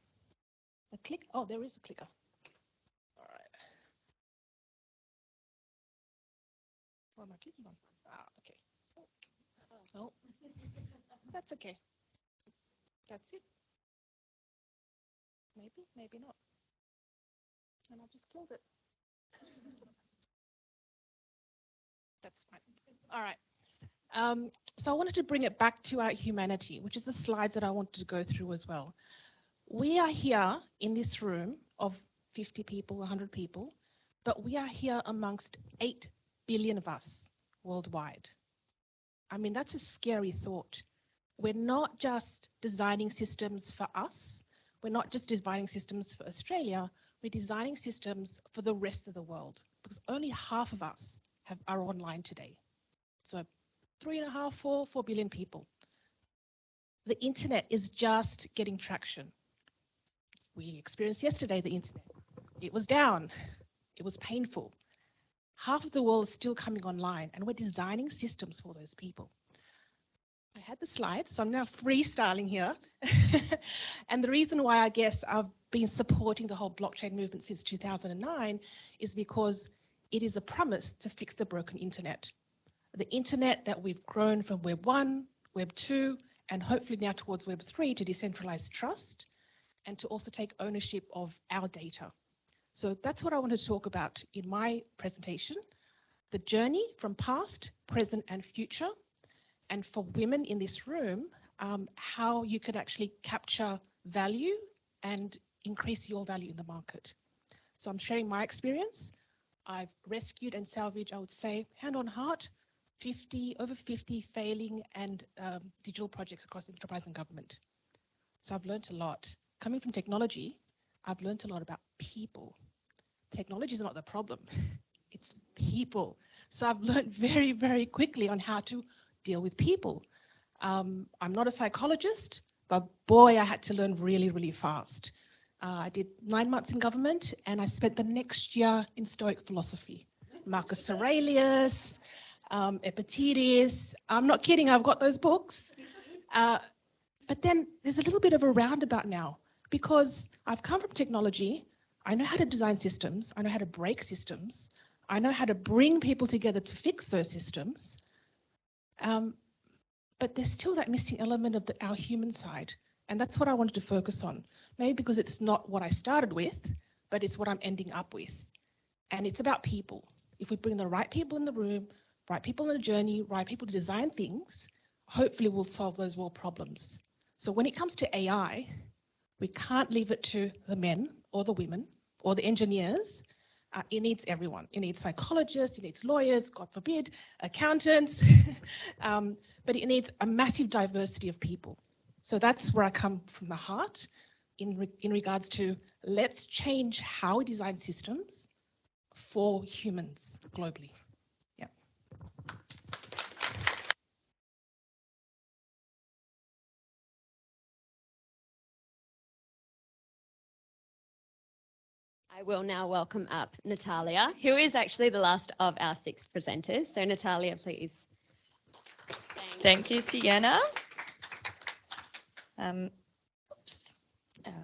Speaker 10: a click. Oh, there is a clicker. All right. What am I clicking on? Ah, okay. Oh, that's okay. That's it. Maybe, maybe not. And I just killed it. That's fine. All right. So I wanted to bring it back to our humanity, which is the slides that I wanted to go through as well. We are here in this room of 50 people, 100 people, but we are here amongst 8 billion of us worldwide. I mean, that's a scary thought. We're not just designing systems for us. We're not just designing systems for Australia. We're designing systems for the rest of the world, because only half of us are online today. So 3.5, 4 billion people. The internet is just getting traction. We experienced yesterday the internet. It was down. It was painful. Half of the world is still coming online, and we're designing systems for those people. I had the slides, so I'm now freestyling here. And the reason why I guess I've been supporting the whole blockchain movement since 2009 is because it is a promise to fix the broken internet. The internet that we've grown from Web 1, Web 2, and hopefully now towards Web 3 to decentralize trust and to also take ownership of our data. So that's what I want to talk about in my presentation, the journey from past, present, and future. And for women in this room, how you can actually capture value and increase your value in the market. So I'm sharing my experience. I've rescued and salvaged, I would say, hand on heart, over 50 failing and digital projects across enterprise and government. So I've learned a lot. Coming from technology, I've learned a lot about people. Technology is not the problem, it's people. So I've learned very, very quickly on how to deal with people. I'm not a psychologist, but boy, I had to learn really, really fast. I did 9 months in government, and I spent the next year in Stoic philosophy. Marcus Aurelius, Epictetus. I'm not kidding, I've got those books. But then there's a little bit of a roundabout now, because I've come from technology. I know how to design systems. I know how to break systems. I know how to bring people together to fix those systems. But there's still that missing element of our human side. And that's what I wanted to focus on. Maybe because it's not what I started with, but it's what I'm ending up with. And it's about people. If we bring the right people in the room, right people on the journey, right people to design things, hopefully we'll solve those world problems. So when it comes to AI, we can't leave it to the men or the women or the engineers. It needs everyone. It needs psychologists, it needs lawyers, God forbid, accountants, but it needs a massive diversity of people. So that's where I come from the heart in regards to let's change how we design systems for humans globally. Yeah.
Speaker 1: I will now welcome up Nataliya, who is actually the last of our 6 presenters. So Nataliya, please.
Speaker 11: Thank you, Sienna.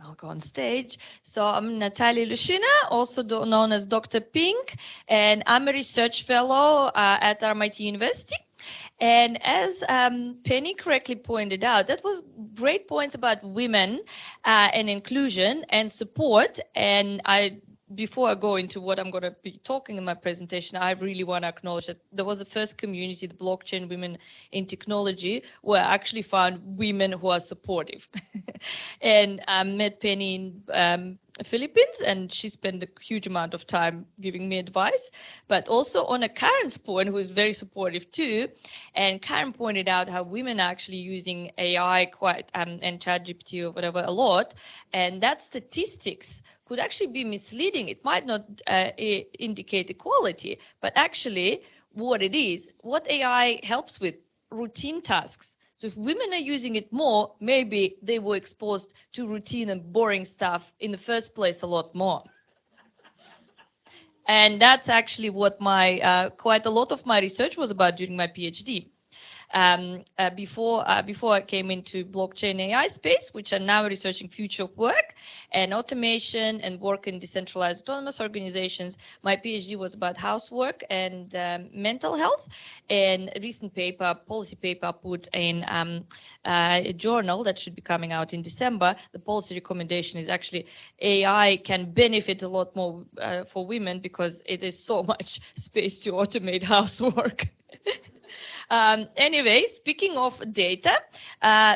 Speaker 11: I'll go on stage. So I'm Nataliya Ilyushina, also known as Dr. Pink, and I'm a research fellow at RMIT University. And as Penny correctly pointed out, that was great points about women and inclusion and support. And before I go into what I'm going to be talking in my presentation, I really want to acknowledge that there was the first community, the blockchain women in technology, where I actually found women who are supportive. And I met Penny in Philippines, and she spent a huge amount of time giving me advice. But also on a Karen's point, who is very supportive too, and Karen pointed out how women are actually using AI quite and ChatGPT or whatever a lot, and that statistics could actually be misleading. It might not indicate equality, but actually what it is, what AI helps with, routine tasks. So if women are using it more, maybe they were exposed to routine and boring stuff in the first place a lot more. And that's actually what my quite a lot of my research was about during my PhD. Before I came into blockchain AI space, which I'm now researching future of work and automation and work in decentralized autonomous organizations. My PhD was about housework and mental health. And a recent paper, policy paper, put in a journal that should be coming out in December. The policy recommendation is actually AI can benefit a lot more for women because it is so much space to automate housework. Anyway, speaking of data,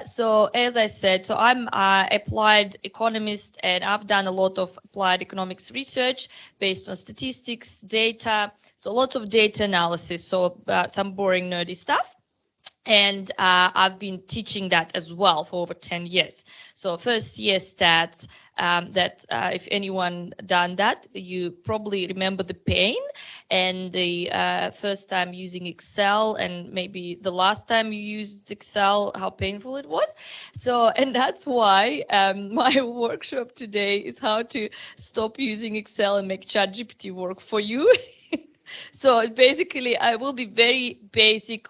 Speaker 11: so as I said, so I'm applied economist, and I've done a lot of applied economics research based on statistics, data, so lots of data analysis, so some boring nerdy stuff. And I've been teaching that as well for over 10 years. So first CS stats, that if anyone done that, you probably remember the pain and the first time using Excel, and maybe the last time you used Excel, how painful it was. So, and that's why my workshop today is how to stop using Excel and make ChatGPT work for you. So basically, I will be very basic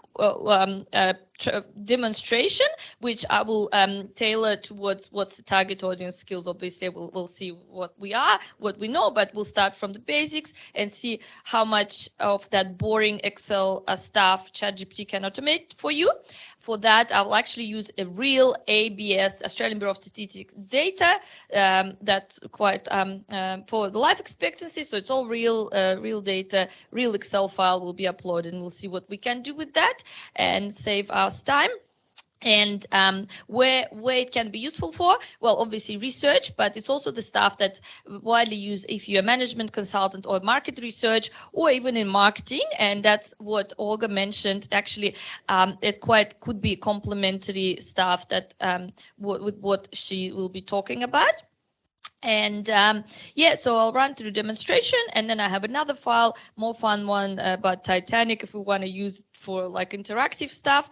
Speaker 11: demonstration, which I will tailor towards what's the target audience skills. Obviously, we'll see what we are, what we know, but we'll start from the basics and see how much of that boring Excel stuff ChatGPT can automate for you. For that, I will actually use a real ABS, Australian Bureau of Statistics data, that quite for the life expectancy. So it's all real, real data, real Excel file will be uploaded, and we'll see what we can do with that and save us time. And where it can be useful for, well, obviously research, but it's also the stuff that's widely used if you're a management consultant or market research, or even in marketing. And that's what Olga mentioned. Actually, it quite could be complementary stuff that with what she will be talking about. And yeah, so I'll run through demonstration, and then I have another file, more fun one about Titanic if we want to use it for like interactive stuff.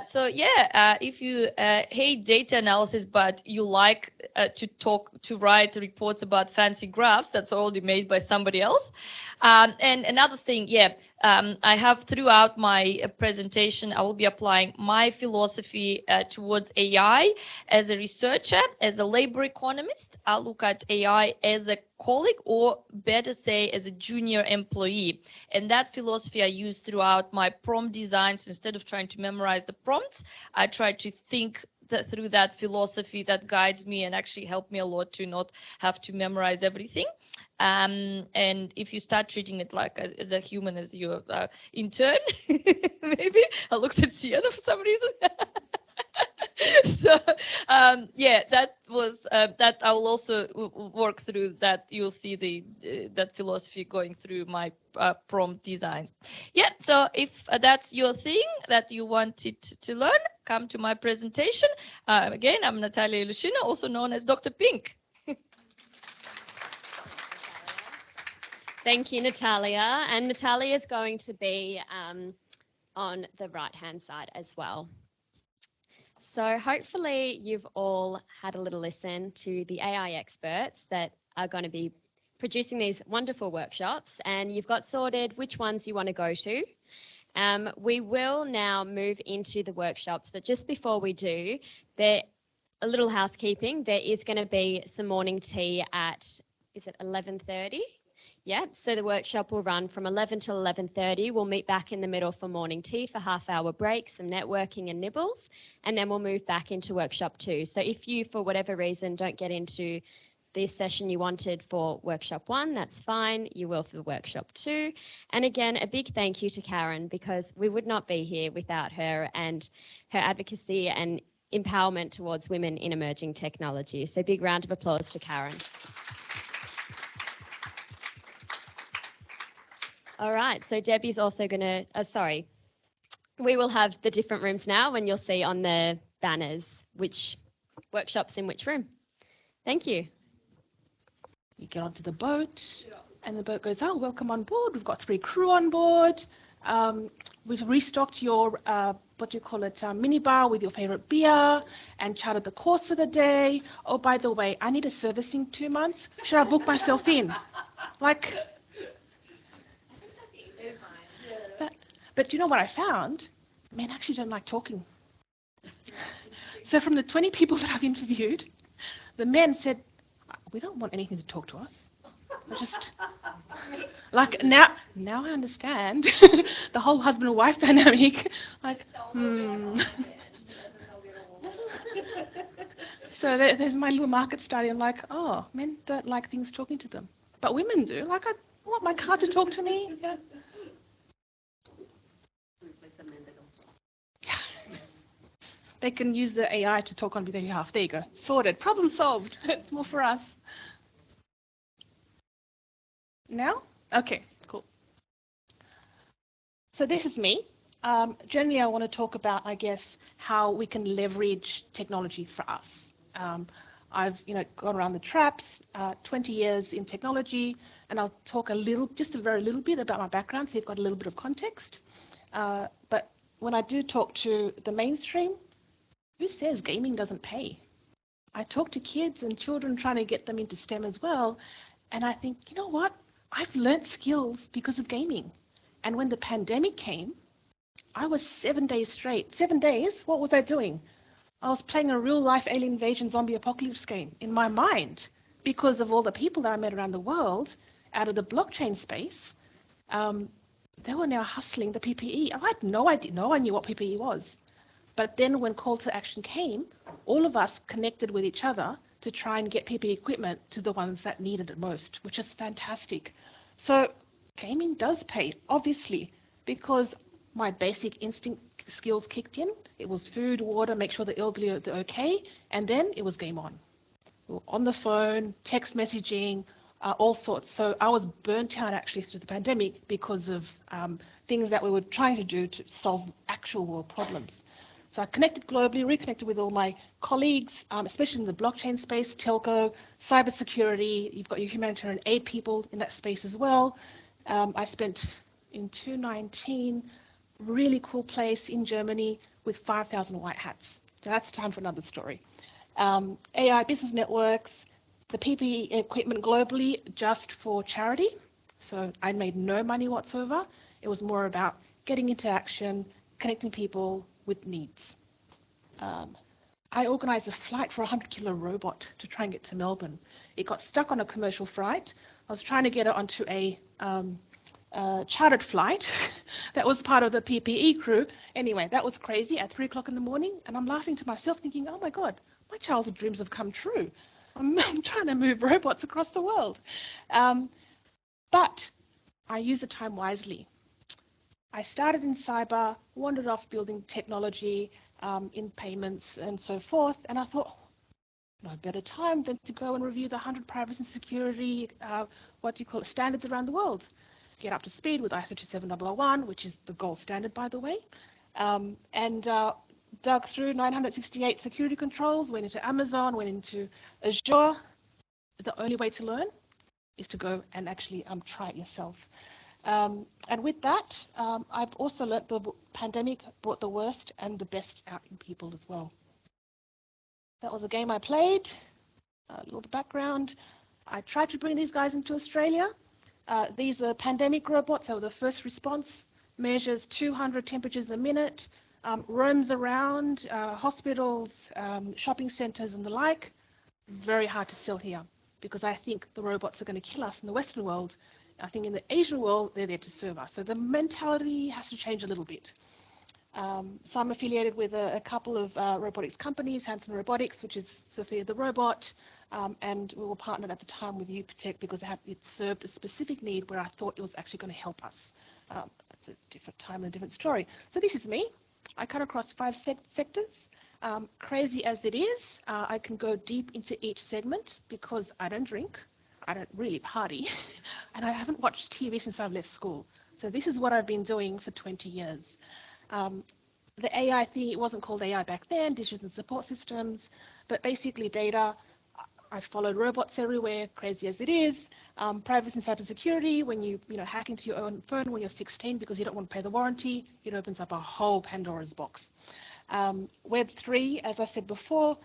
Speaker 11: So yeah, if you hate data analysis, but you like to write reports about fancy graphs that's already made by somebody else. And another thing, yeah, I have throughout my presentation, I will be applying my philosophy towards AI as a researcher, as a labor economist. I'll look at AI as a colleague, or better say as a junior employee. And that philosophy I use throughout my prompt design. So instead of trying to memorize the prompts, I try to think through that philosophy that guides me and actually helped me a lot to not have to memorize everything. And if you start treating it like as a human, as your intern, maybe I looked at Sienna for some reason. So yeah, that was that I will also work through that. You'll see the that philosophy going through my prompt designs. Yeah, so if that's your thing that you wanted to learn, come to my presentation. Again, I'm Nataliya Ilyushina, also known as Dr. Pink.
Speaker 1: Thank you, Nataliya. And Nataliya is going to be on the right-hand side as well. So hopefully you've all had a little listen to the AI experts that are going to be producing these wonderful workshops, and you've got sorted which ones you want to go to. We will now move into the workshops, but just before we do, a little housekeeping. There is going to be some morning tea at, is it 11:30? Yeah, so the workshop will run from 11 till 11:30. We'll meet back in the middle for morning tea for half-hour breaks, some networking and nibbles, and then we'll move back into workshop 2. So if you, for whatever reason, don't get into this session you wanted for workshop 1, that's fine. You will for workshop 2. And again, a big thank you to Karen, because we would not be here without her and her advocacy and empowerment towards women in emerging technology. So big round of applause to Karen. All right, so Debbie's also going to, we will have the different rooms now, and you'll see on the banners which workshops in which room. Thank you.
Speaker 10: You get onto the boat, and the boat goes, oh, welcome on board. We've got 3 crew on board. We've restocked your, minibar with your favorite beer and chartered the course for the day. Oh, by the way, I need a servicing 2 months. Should I book myself in? Like, but you know what I found? Men actually don't like talking. So from the 20 people that I've interviewed, the men said, we don't want anything to talk to us. We're just like now I understand the whole husband and wife dynamic. Like, So there's my little market study. I'm like, oh, men don't like things talking to them, but women do. Like, I want my car to talk to me. Yeah. They can use the AI to talk on their behalf. There you go. Sorted. Problem solved. It's more for us. Now? Okay, cool. So this is me. Generally, I want to talk about, I guess, how we can leverage technology for us. I've, gone around the traps, 20 years in technology, and I'll talk just a very little bit about my background, so you've got a little bit of context. But when I do talk to the mainstream, who says gaming doesn't pay? I talk to kids and children trying to get them into STEM as well, and I think, you know what? I've learnt skills because of gaming. And when the pandemic came, I was 7 days straight. 7 days? What was I doing? I was playing a real-life alien invasion zombie apocalypse game in my mind because of all the people that I met around the world out of the blockchain space. They were now hustling the PPE. I had no idea. No one knew what PPE was. But then when call to action came, all of us connected with each other to try and get PPE equipment to the ones that needed it most, which is fantastic. So gaming does pay, obviously, because my basic instinct skills kicked in. It was food, water, make sure the elderly are okay, and then it was game on. We were on the phone, text messaging, all sorts. So I was burnt out actually through the pandemic because of things that we were trying to do to solve actual world problems. So I connected globally, reconnected with all my colleagues, especially in the blockchain space, telco, cybersecurity. You've got your humanitarian aid people in that space as well. I spent in 2019, really cool place in Germany with 5,000 white hats. So that's time for another story. AI business networks, the PPE equipment globally just for charity. So I made no money whatsoever. It was more about getting into action, connecting people with needs. I organised a flight for a 100-kilo robot to try and get to Melbourne. It got stuck on a commercial flight. I was trying to get it onto a chartered flight that was part of the PPE crew. Anyway, that was crazy at 3 o'clock in the morning, and I'm laughing to myself thinking, oh my God, my childhood dreams have come true. I'm trying to move robots across the world. But I use the time wisely. I started in cyber, wandered off building technology in payments and so forth, and I thought, no better time than to go and review the 100 privacy and security, standards around the world. Get up to speed with ISO 27001, which is the gold standard, by the way, and dug through 968 security controls, went into Amazon, went into Azure. The only way to learn is to go and actually try it yourself. And with that, I've also learnt the pandemic brought the worst and the best out in people as well. That was a game I played, a little background. I tried to bring these guys into Australia. These are pandemic robots. They were the first response, measures 200 temperatures a minute, roams around hospitals, shopping centres and the like. Very hard to sell here because I think the robots are going to kill us in the Western world. I think in the Asian world, they're there to serve us. So the mentality has to change a little bit. So I'm affiliated with a couple of robotics companies, Hanson Robotics, which is Sophia the robot, and we were partnered at the time with UPTech because it served a specific need where I thought it was actually going to help us. It's a different time and a different story. So this is me. I cut across 5 sectors. Crazy as it is, I can go deep into each segment because I don't drink. I don't really party, and I haven't watched TV since I've left school. So this is what I've been doing for 20 years. The AI thing, it wasn't called AI back then, decision support systems, but basically data. I've followed robots everywhere, crazy as it is. Privacy and cybersecurity, when you hack into your own phone when you're 16 because you don't want to pay the warranty, it opens up a whole Pandora's box. Web3, as I said before,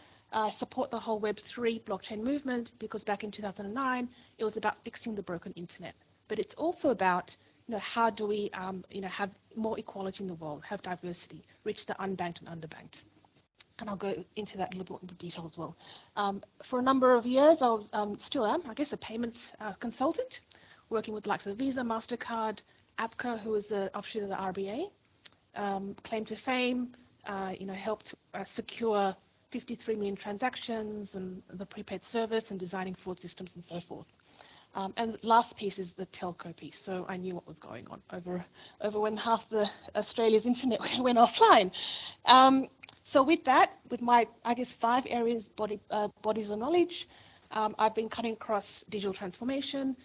Speaker 10: support the whole Web3 blockchain movement because back in 2009, it was about fixing the broken internet. But it's also about how do we have more equality in the world, have diversity, reach the unbanked and underbanked. And I'll go into that in a little bit more detail as well. For a number of years, I was, still am, I guess, a payments consultant, working with the likes of Visa, MasterCard, APCA, who is the offshoot of the RBA. Claim to fame, helped secure 53 million transactions and the prepaid service and designing fraud systems and so forth. And the last piece is the telco piece. So I knew what was going on over when half the Australia's internet went offline. So with that, with my, I guess, 5 areas, bodies of knowledge, I've been cutting across digital transformation,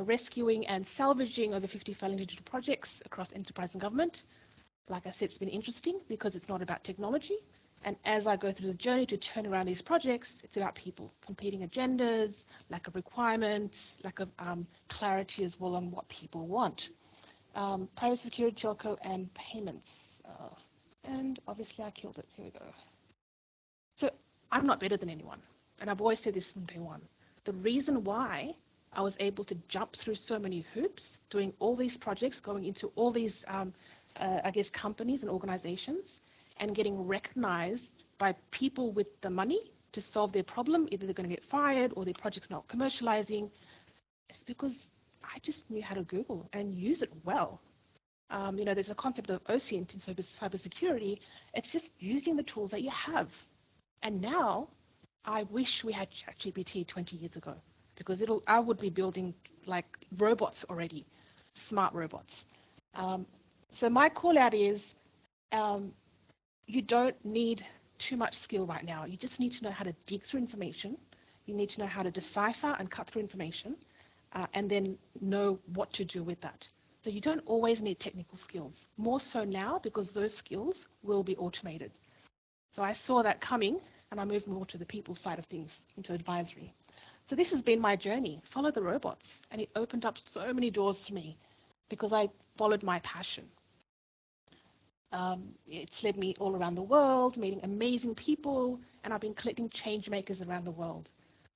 Speaker 10: rescuing and salvaging over 50 failing digital projects across enterprise and government. Like I said, it's been interesting because it's not about technology. And as I go through the journey to turn around these projects, it's about people, competing agendas, lack of requirements, lack of clarity as well on what people want. Privacy, security, telco, and payments. And obviously I killed it. Here we go. So I'm not better than anyone. And I've always said this from day one. The reason why I was able to jump through so many hoops, doing all these projects, going into all these, I guess, companies and organizations, and getting recognized by people with the money to solve their problem, either they're going to get fired or their project's not commercializing, it's because I just knew how to Google and use it well. There's a concept of OSINT in cybersecurity. It's just using the tools that you have. And now, I wish we had ChatGPT 20 years ago, because I would be building like robots already, smart robots. So my call out is, you don't need too much skill right now. You just need to know how to dig through information. You need to know how to decipher and cut through information, and then know what to do with that. So you don't always need technical skills, more so now because those skills will be automated. So I saw that coming and I moved more to the people side of things, into advisory. So this has been my journey, follow the robots, and it opened up so many doors for me because I followed my passion. It's led me all around the world, meeting amazing people, and I've been collecting change makers around the world.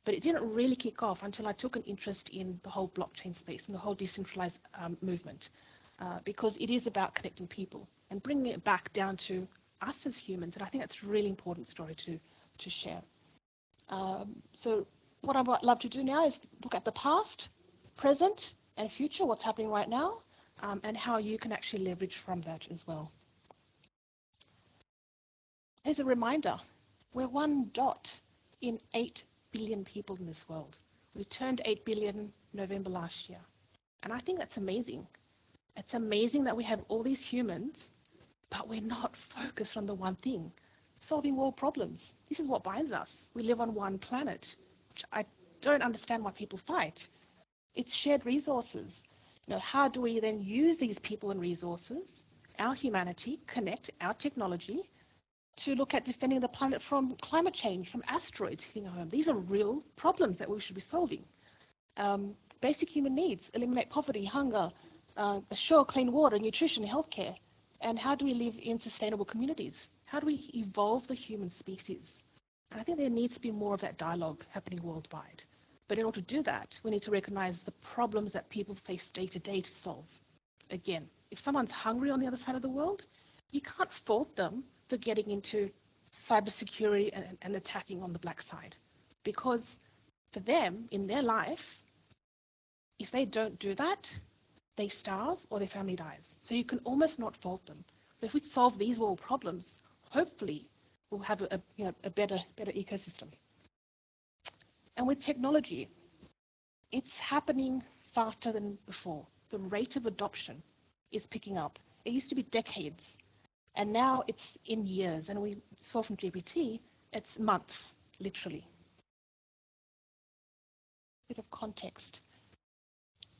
Speaker 10: But it didn't really kick off until I took an interest in the whole blockchain space and the whole decentralized movement, because it is about connecting people and bringing it back down to us as humans. And I think that's a really important story to share. So what I'd love to do now is look at the past, present, and future, what's happening right now, and how you can actually leverage from that as well. As a reminder, we're one dot in 8 billion people in this world. We turned 8 billion November last year. And I think that's amazing. It's amazing that we have all these humans, but we're not focused on the one thing, solving world problems. This is what binds us. We live on one planet, which I don't understand why people fight. It's shared resources. How do we then use these people and resources, our humanity, connect our technology, to look at defending the planet from climate change, from asteroids hitting home? These are real problems that we should be solving. Basic human needs, eliminate poverty, hunger, assure clean water, nutrition, healthcare. And how do we live in sustainable communities? How do we evolve the human species? And I think there needs to be more of that dialogue happening worldwide. But in order to do that, we need to recognize the problems that people face day to day to solve. Again, if someone's hungry on the other side of the world, you can't fault them for getting into cybersecurity and attacking on the black side. Because for them, in their life, if they don't do that, they starve or their family dies. So you can almost not fault them. So if we solve these world problems, hopefully we'll have a better ecosystem. And with technology, it's happening faster than before. The rate of adoption is picking up. It used to be decades. And now it's in years, and we saw from GPT, it's months, literally. Bit of context.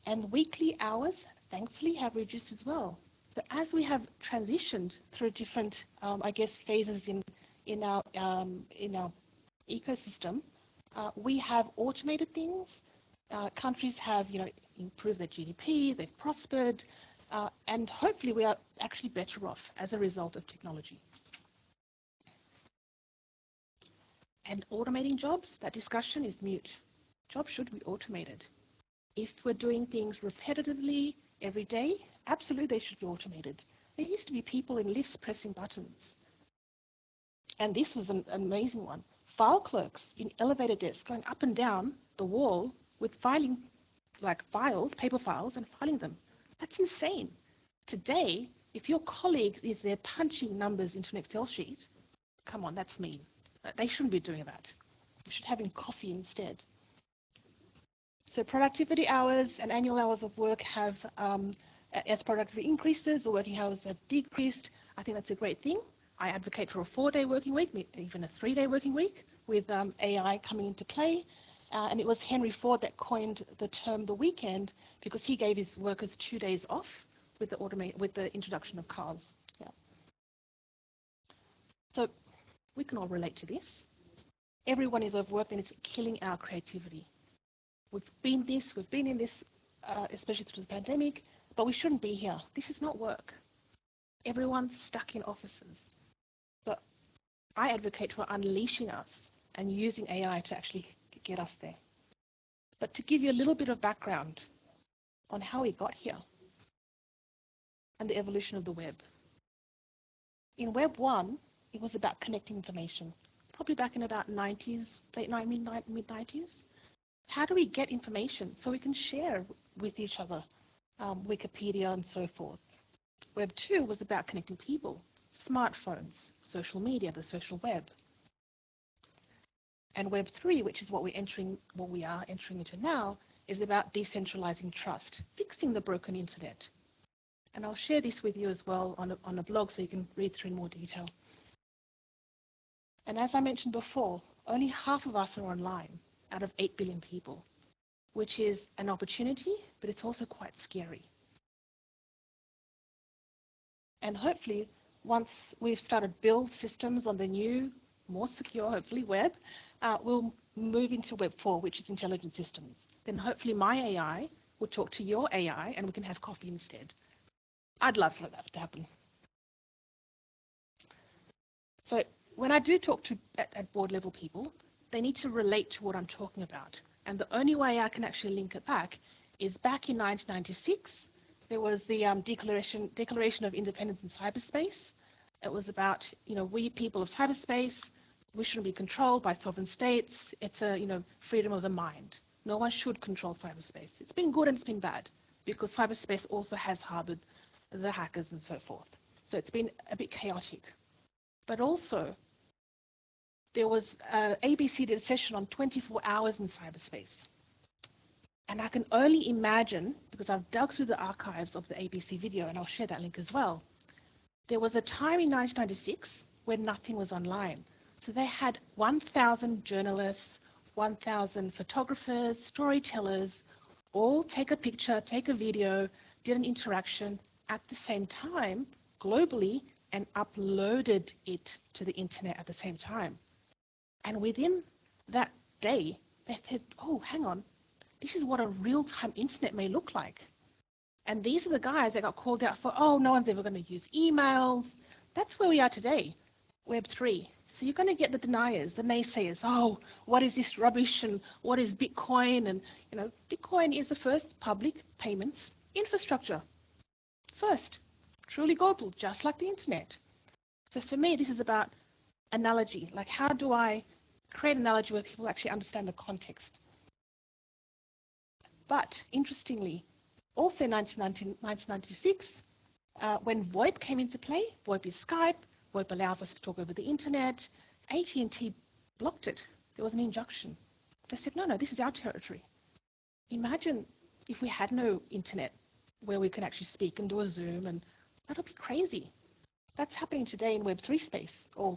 Speaker 10: And weekly hours, thankfully have reduced as well. But as we have transitioned through different, I guess, phases in our ecosystem, we have automated things. Countries have, improved their GDP, they've prospered, and hopefully we are actually better off as a result of technology. And automating jobs, that discussion is mute. Jobs should be automated. If we're doing things repetitively every day, absolutely they should be automated. There used to be people in lifts pressing buttons. And this was an amazing one. File clerks in elevator desks going up and down the wall with filing, like files, paper files, and filing them. That's insane. Today, if your colleague is there punching numbers into an Excel sheet, come on, that's mean. They shouldn't be doing that. You should have him coffee instead. So productivity hours and annual hours of work have, as productivity increases, the working hours have decreased. I think that's a great thing. I advocate for a 4-day working week, even a 3-day working week, with AI coming into play. And it was Henry Ford that coined the term the weekend because he gave his workers 2 days off with the introduction of cars. Yeah. So we can all relate to this. Everyone is overworked and it's killing our creativity. We've been in this, especially through the pandemic, but we shouldn't be here. This is not work. Everyone's stuck in offices. But I advocate for unleashing us and using AI to actually get us there. But to give you a little bit of background on how we got here and the evolution of the web. In Web 1, it was about connecting information, probably back in about 90s, mid-90s. How do we get information so we can share with each other, Wikipedia and so forth? Web 2 was about connecting people, smartphones, social media, the social web. And Web 3, which is what we are entering into now, is about decentralizing trust, fixing the broken internet. And I'll share this with you as well on a blog so you can read through in more detail. And as I mentioned before, only half of us are online out of 8 billion people, which is an opportunity, but it's also quite scary. And hopefully, once we've started build systems on the new, more secure, hopefully, web, we'll move into Web 4, which is intelligent systems. Then hopefully my AI will talk to your AI and we can have coffee instead. I'd love for that to happen. So when I do talk to at board level people, they need to relate to what I'm talking about. And the only way I can actually link it back is back in 1996, there was the Declaration of Independence in Cyberspace. It was about, we people of cyberspace, we shouldn't be controlled by sovereign states. It's a, freedom of the mind. No one should control cyberspace. It's been good and it's been bad because cyberspace also has harbored the hackers and so forth. So it's been a bit chaotic. But also, there was ABC did a session on 24 hours in cyberspace. And I can only imagine, because I've dug through the archives of the ABC video, and I'll share that link as well, there was a time in 1996 when nothing was online. So they had 1,000 journalists, 1,000 photographers, storytellers, all take a picture, take a video, did an interaction at the same time, globally, and uploaded it to the internet at the same time. And within that day, they said, oh, hang on, this is what a real-time internet may look like. And these are the guys that got called out for, oh, no one's ever going to use emails. That's where we are today, Web 3. So you're going to get the deniers, the naysayers, oh, what is this rubbish and what is Bitcoin? And, Bitcoin is the first public payments infrastructure. First, truly global, just like the internet. So for me, this is about analogy. Like, how do I create an analogy where people actually understand the context? But interestingly, also in 1996, when VoIP came into play, VoIP is Skype, VoIP allows us to talk over the internet, AT&T blocked it. There was an injunction. They said, no, this is our territory. Imagine if we had no internet where we can actually speak and do a Zoom, and that'll be crazy. That's happening today in Web 3 space, or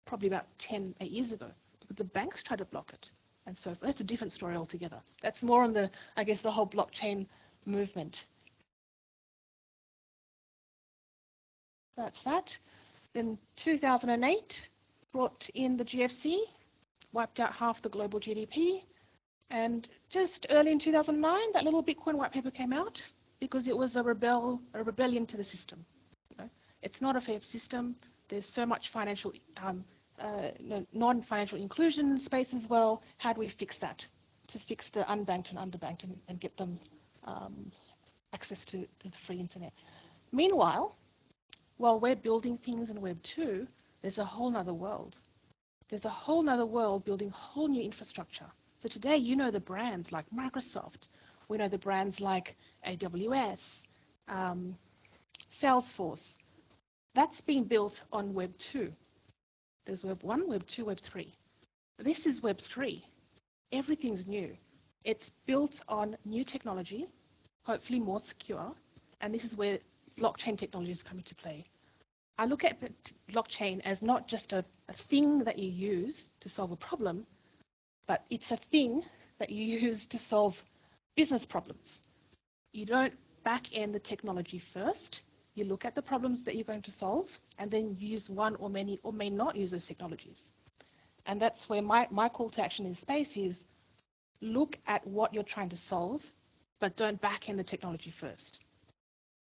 Speaker 10: probably about 8 years ago. But the banks tried to block it. And so that's a different story altogether. That's more on the, I guess, the whole blockchain movement. That's that. Then 2008 brought in the GFC, wiped out half the global GDP. And just early in 2009, that little Bitcoin white paper came out because it was a rebellion to the system. You know, it's not a fair system. There's so much financial, non-financial inclusion in space as well. How do we fix that? To fix the unbanked and underbanked and get them access to the free internet. Meanwhile, while we're building things in Web 2, there's a whole nother world. There's a whole nother world building whole new infrastructure. So today, you know the brands like Microsoft. We know the brands like AWS, Salesforce. That's being built on Web 2. There's Web 1, Web 2, Web 3. This is Web 3. Everything's new. It's built on new technology, hopefully more secure, and this is where blockchain technologies come into play. I look at blockchain as not just a thing that you use to solve a problem, but it's a thing that you use to solve business problems. You don't back-end the technology first. You look at the problems that you're going to solve and then use one or many or may not use those technologies. And that's where my call to action in space is look at what you're trying to solve, but don't back-end the technology first.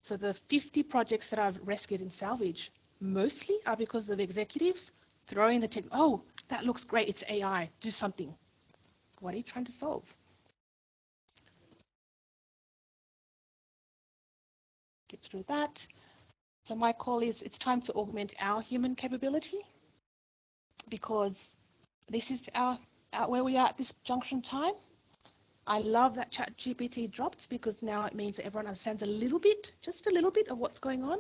Speaker 10: So the 50 projects that I've rescued in salvage mostly are because of executives throwing the tech. Oh, that looks great. It's AI. Do something. What are you trying to solve? Get through that. So my call is it's time to augment our human capability because this is where we are at this junction time. I love that ChatGPT dropped because now it means that everyone understands a little bit, just a little bit of what's going on,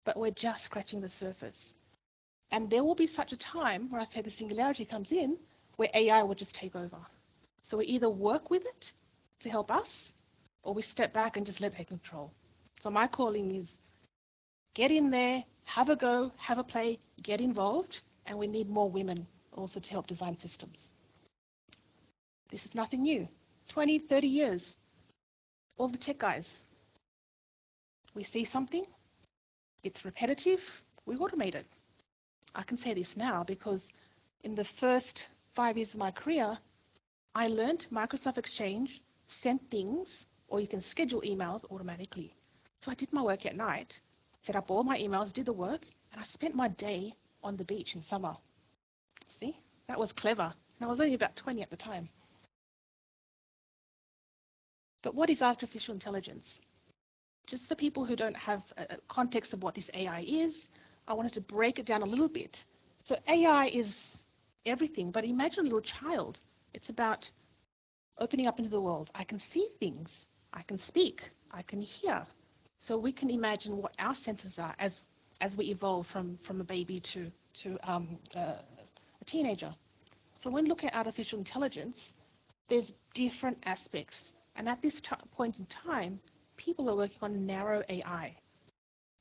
Speaker 10: but we're just scratching the surface. And there will be such a time where I say the singularity comes in where AI will just take over. So we either work with it to help us or we step back and just let it control. So my calling is get in there, have a go, have a play, get involved, and we need more women also to help design systems. This is nothing new. 20, 30 years, all the tech guys. We see something, it's repetitive, we automate it. I can say this now because in the first 5 years of my career, I learned Microsoft Exchange sent things, or you can schedule emails automatically. So I did my work at night, set up all my emails, did the work, and I spent my day on the beach in summer. See, that was clever. And I was only about 20 at the time. But what is artificial intelligence? Just for people who don't have a context of what this AI is, I wanted to break it down a little bit. So AI is everything, but imagine a little child. It's about opening up into the world. I can see things, I can speak, I can hear. So we can imagine what our senses are as we evolve from a baby to a teenager. So when looking at artificial intelligence, there's different aspects. And at this point in time, people are working on narrow AI.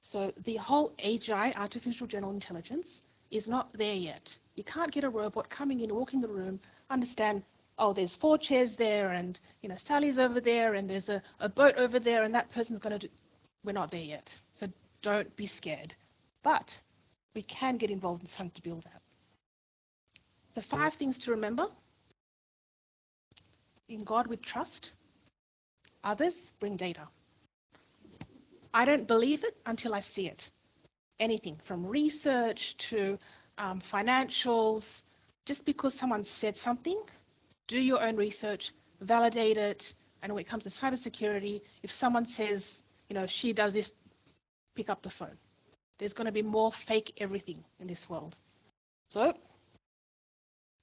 Speaker 10: So the whole AGI, artificial general intelligence, is not there yet. You can't get a robot coming in, walking the room, understand, oh, there's 4 chairs there, and Sally's over there, and there's a boat over there, and that person's going to do. We're not there yet. So don't be scared. But we can get involved in trying to build that. So 5 things to remember. In God we trust. Others bring data. I don't believe it until I see it. Anything from research to financials. Just because someone said something, do your own research, validate it. And when it comes to cybersecurity, if someone says, she does this, pick up the phone. There's going to be more fake everything in this world. So,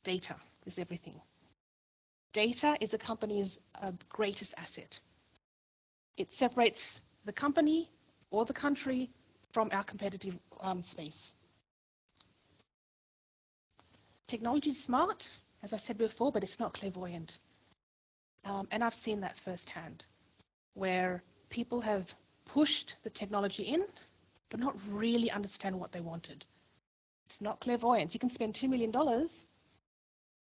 Speaker 10: data is everything. Data is a company's greatest asset. It separates the company or the country from our competitive space. Technology is smart, as I said before, but it's not clairvoyant. And I've seen that firsthand, where people have pushed the technology in, but not really understand what they wanted. It's not clairvoyant. You can spend $2 million,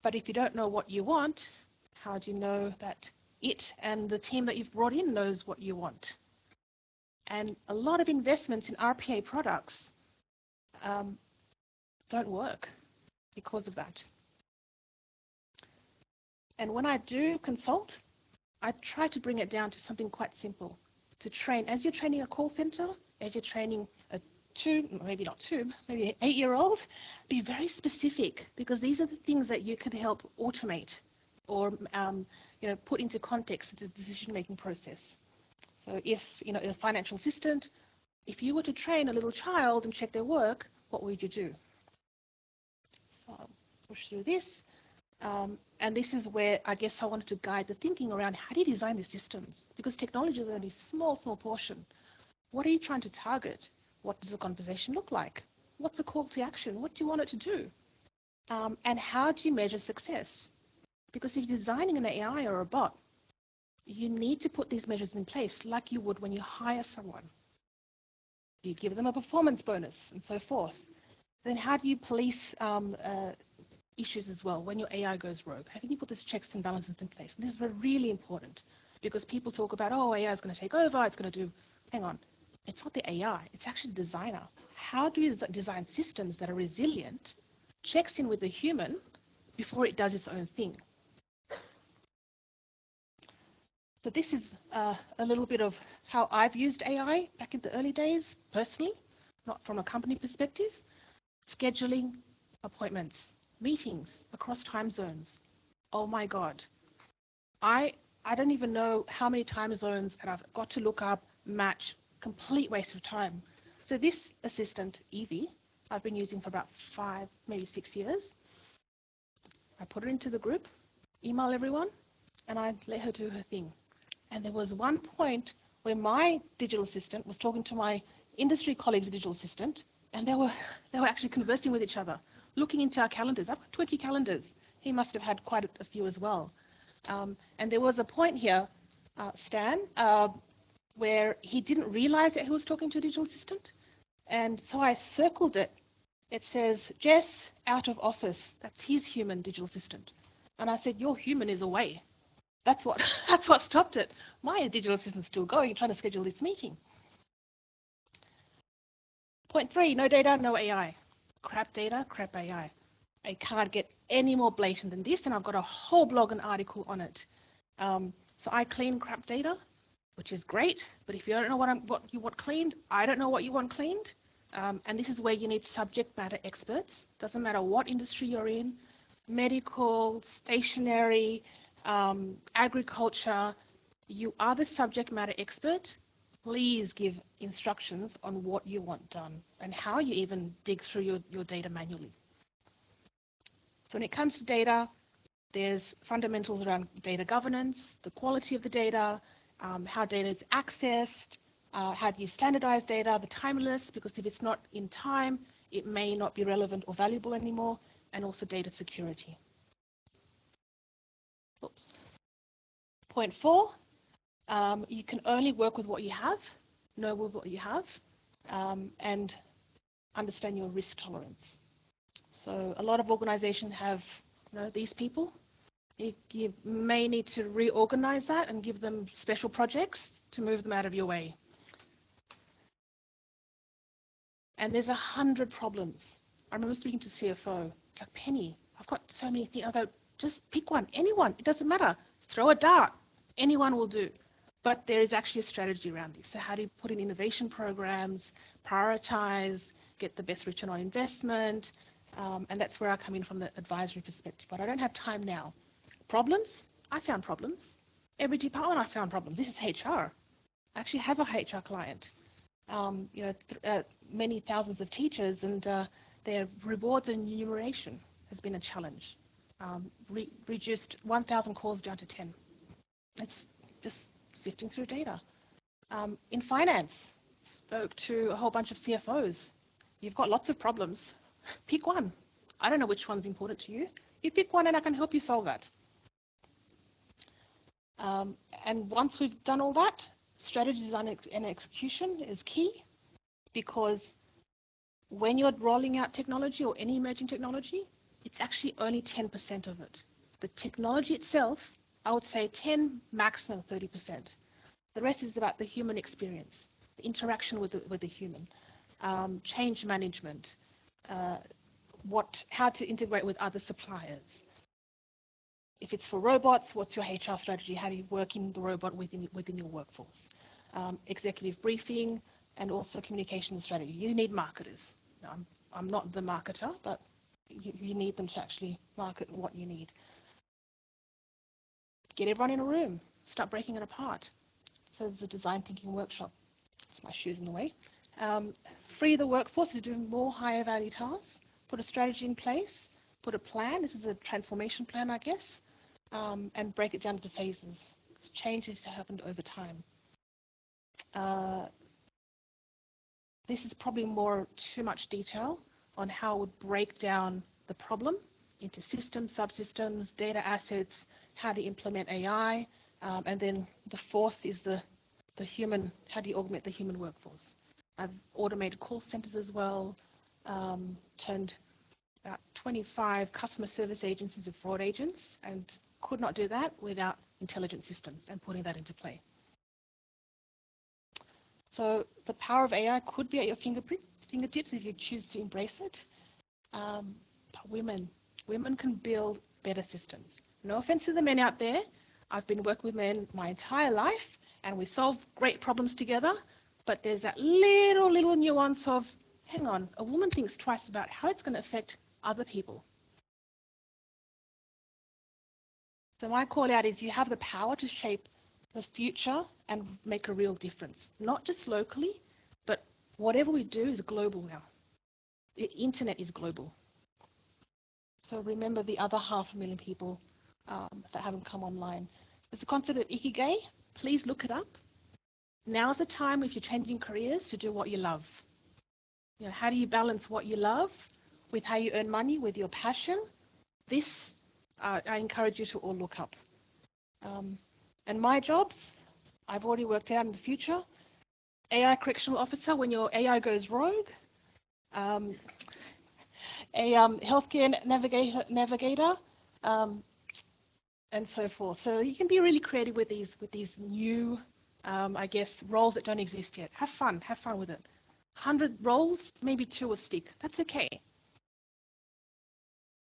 Speaker 10: but if you don't know what you want, how do you know that it and the team that you've brought in knows what you want? And a lot of investments in RPA products don't work because of that. And when I do consult, I try to bring it down to something quite simple. To train, as you're training a call center, as you're training a maybe 8-year-old, be very specific, because these are the things that you can help automate or put into context the decision-making process. So if a financial assistant, if you were to train a little child and check their work, what would you do? So I'll push through this. And this is where I guess I wanted to guide the thinking around how do you design the systems? Because technology is only a small portion. What are you trying to target? What does the conversation look like? What's the call to action? What do you want it to do? And how do you measure success? Because if you're designing an AI or a bot, you need to put these measures in place like you would when you hire someone. You give them a performance bonus and so forth. Then how do you police issues as well when your AI goes rogue? How can you put these checks and balances in place? And this is really important, because people talk about, oh, AI is going to take over, it's going to do, hang on, it's not the AI, it's actually the designer. How do you design systems that are resilient, checks in with the human before it does its own thing? So this is a little bit of how I've used AI back in the early days, personally, not from a company perspective. Scheduling appointments, meetings across time zones. Oh my God. I don't even know how many time zones that I've got to look up, match, complete waste of time. So this assistant, Evie, I've been using for about 5, maybe 6 years. I put it into the group, email everyone, and I let her do her thing. And there was one point where my digital assistant was talking to my industry colleague's digital assistant, and they were actually conversing with each other, looking into our calendars. I've got 20 calendars. He must have had quite a few as well. And there was a point here, Stan, where he didn't realize that he was talking to a digital assistant. And so I circled it. It says, Jess, out of office. That's his human digital assistant. And I said, your human is away. That's what stopped it. My digital assistant's still going, trying to schedule this meeting. Point 3, no data, no AI. Crap data, crap AI. I can't get any more blatant than this, and I've got a whole blog and article on it. So I clean crap data, which is great, but if you don't know what you want cleaned, I don't know what you want cleaned. And this is where you need subject matter experts. Doesn't matter what industry you're in, medical, stationery, agriculture, you are the subject matter expert. Please give instructions on what you want done and how you even dig through your data manually. So when it comes to data, there's fundamentals around data governance, the quality of the data, how data is accessed, how do you standardize data, the timeless, because if it's not in time, it may not be relevant or valuable anymore, and also data security. Oops. Point 4, you can only work with what you have, know what you have, and understand your risk tolerance. So a lot of organizations have these people. You may need to reorganize that and give them special projects to move them out of your way. And there's 100 problems. I remember speaking to CFO. It's like, Penny, I've got so many things. I go, just pick one, anyone. It doesn't matter. Throw a dart. Anyone will do. But there is actually a strategy around this. So how do you put in innovation programs, prioritize, get the best return on investment? And that's where I come in from the advisory perspective. But I don't have time now. Problems? I found problems. Every department I found problems. This is HR. I actually have a HR client. Many thousands of teachers, and their rewards and enumeration has been a challenge. Reduced 1,000 calls down to 10. It's just sifting through data. In finance, spoke to a whole bunch of CFOs. You've got lots of problems. Pick one. I don't know which one's important to you. You pick one and I can help you solve that. And once we've done all that, strategy design and execution is key, because when you're rolling out technology or any emerging technology, it's actually only 10% of it. The technology itself, I would say 10, maximum 30%. The rest is about the human experience, the interaction with the human, change management, how to integrate with other suppliers. If it's for robots, what's your HR strategy? How do you work in the robot within your workforce? Executive briefing and also communication strategy. You need marketers. Now, I'm not the marketer, but you need them to actually market what you need. Get everyone in a room. Start breaking it apart. So there's a design thinking workshop. It's my shoes in the way. Free the workforce to do more higher value tasks. Put a strategy in place. Put a plan. This is a transformation plan, I guess. And break it down into phases. Changes to happen over time. This is probably too much detail on how I would break down the problem into systems, subsystems, data assets, how to implement AI, and then the fourth is the human, how do you augment the human workforce? I've automated call centers as well, turned about 25 customer service agents into fraud agents, and could not do that without intelligent systems and putting that into play. So the power of AI could be at your fingertips if you choose to embrace it. But women can build better systems. No offense to the men out there. I've been working with men my entire life and we solve great problems together, but there's that little nuance of, hang on, a woman thinks twice about how it's going to affect other people. So my call out is you have the power to shape the future and make a real difference, not just locally, but whatever we do is global now. The internet is global. So remember the other 500,000 people that haven't come online. There's a concept of ikigai. Please look it up. Now's the time if you're changing careers to do what you love. You know, how do you balance what you love with how you earn money, with your passion? This, I encourage you to all look up. And my jobs, I've already worked out in the future. AI correctional officer when your AI goes rogue. A healthcare navigator, and so forth. So you can be really creative with these new, I guess, roles that don't exist yet. Have fun with it. 100 roles, maybe 2 will stick. That's okay.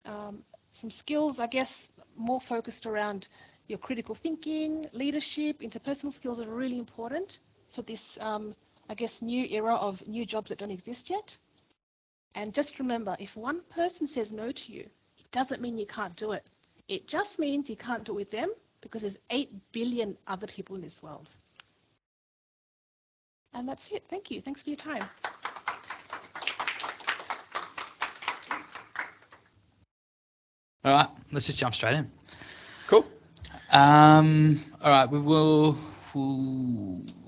Speaker 10: Some skills, I guess, more focused around your critical thinking, leadership, interpersonal skills are really important for this, I guess, new era of new jobs that don't exist yet. And just remember, if one person says no to you, it doesn't mean you can't do it. It just means you can't do it with them because there's 8 billion other people in this world. And that's it. Thank you. Thanks for your time.
Speaker 9: All right, let's just jump straight in.
Speaker 8: Cool.
Speaker 9: All right,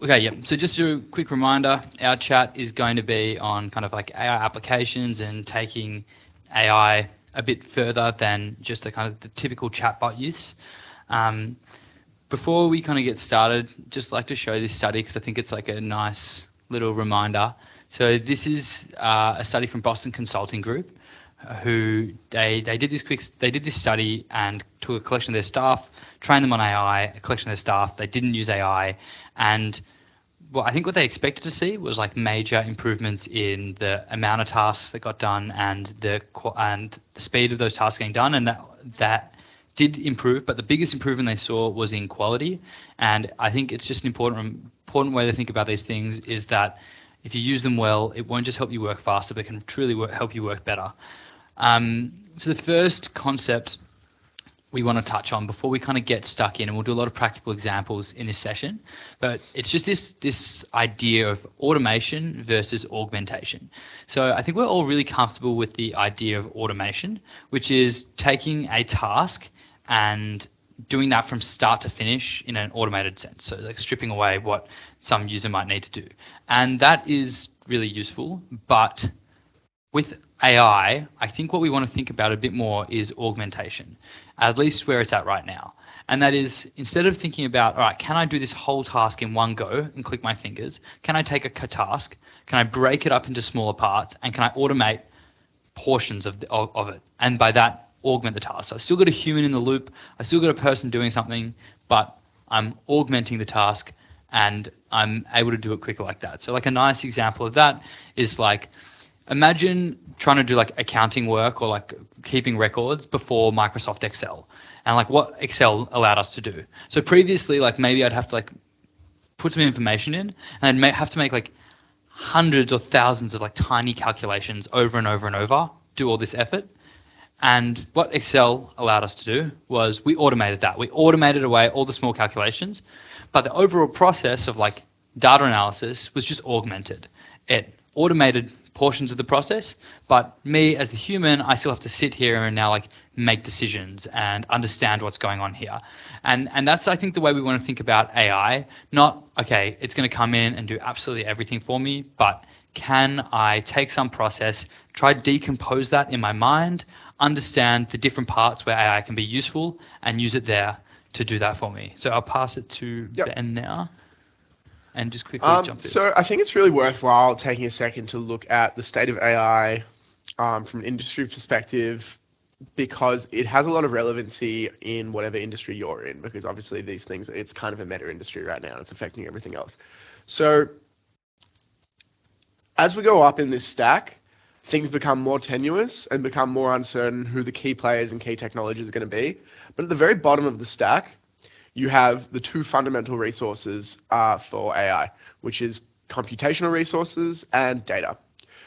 Speaker 9: okay, yeah. So just a quick reminder, our chat is going to be on kind of like AI applications and taking AI a bit further than just the kind of the typical chatbot use. Before we kind of get started, just like to show this study because I think it's like a nice little reminder. So this is a study from Boston Consulting Group, who they did this study and took a collection of their staff, trained them on AI, a collection of their staff. They didn't use AI, and I think what they expected to see was like major improvements in the amount of tasks that got done and the speed of those tasks getting done, and that did improve. But the biggest improvement they saw was in quality, and I think it's just an important way to think about these things is that if you use them well, it won't just help you work faster, but it can truly help you work better. So the first concept we want to touch on before we kind of get stuck in, and we'll do a lot of practical examples in this session, but it's just this idea of automation versus augmentation. So I think we're all really comfortable with the idea of automation, which is taking a task and doing that from start to finish in an automated sense. So like stripping away what some user might need to do. And that is really useful, but with AI, I think what we want to think about a bit more is augmentation, at least where it's at right now. And that is, instead of thinking about, all right, can I do this whole task in one go and click my fingers? Can I take a task? Can I break it up into smaller parts? And can I automate portions of it? And by that, augment the task. So I've still got a human in the loop. I've still got a person doing something, but I'm augmenting the task and I'm able to do it quicker like that. So like a nice example of that is like, imagine trying to do like accounting work or like keeping records before Microsoft Excel, and like what Excel allowed us to do. So previously, like maybe I'd have to like put some information in, and I'd have to make like hundreds or thousands of like tiny calculations over and over and over, do all this effort. And what Excel allowed us to do was we automated that. We automated away all the small calculations, but the overall process of like data analysis was just augmented. It automated portions of the process, but me as the human, I still have to sit here and now like make decisions and understand what's going on here. And that's, I think, the way we want to think about AI. Not, okay, it's going to come in and do absolutely everything for me, but can I take some process, try to decompose that in my mind, understand the different parts where AI can be useful, and use it there to do that for me. So I'll pass it to Ben now. And just quickly jump in.
Speaker 8: So I think it's really worthwhile taking a second to look at the state of AI from an industry perspective, because it has a lot of relevancy in whatever industry you're in, because obviously these things, it's kind of a meta industry right now. It's affecting everything else. So as we go up in this stack, things become more tenuous and become more uncertain who the key players and key technologies are going to be. But at the very bottom of the stack, you have the two fundamental resources for AI, which is computational resources and data.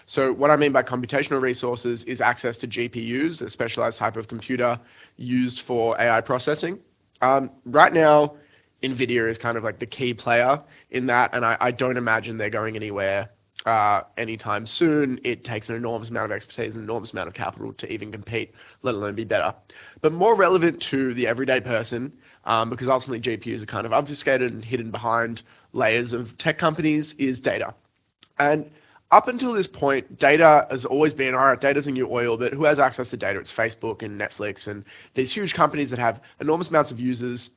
Speaker 8: So what I mean by computational resources is access to GPUs, a specialized type of computer used for AI processing. Right now, NVIDIA is kind of like the key player in that, and I don't imagine they're going anywhere anytime soon. It takes an enormous amount of expertise, an enormous amount of capital to even compete, let alone be better. But more relevant to the everyday person, because ultimately GPUs are kind of obfuscated and hidden behind layers of tech companies, is data. And up until this point, data has always been, all right, data's a new oil, but who has access to data? It's Facebook and Netflix and these huge companies that have enormous amounts of users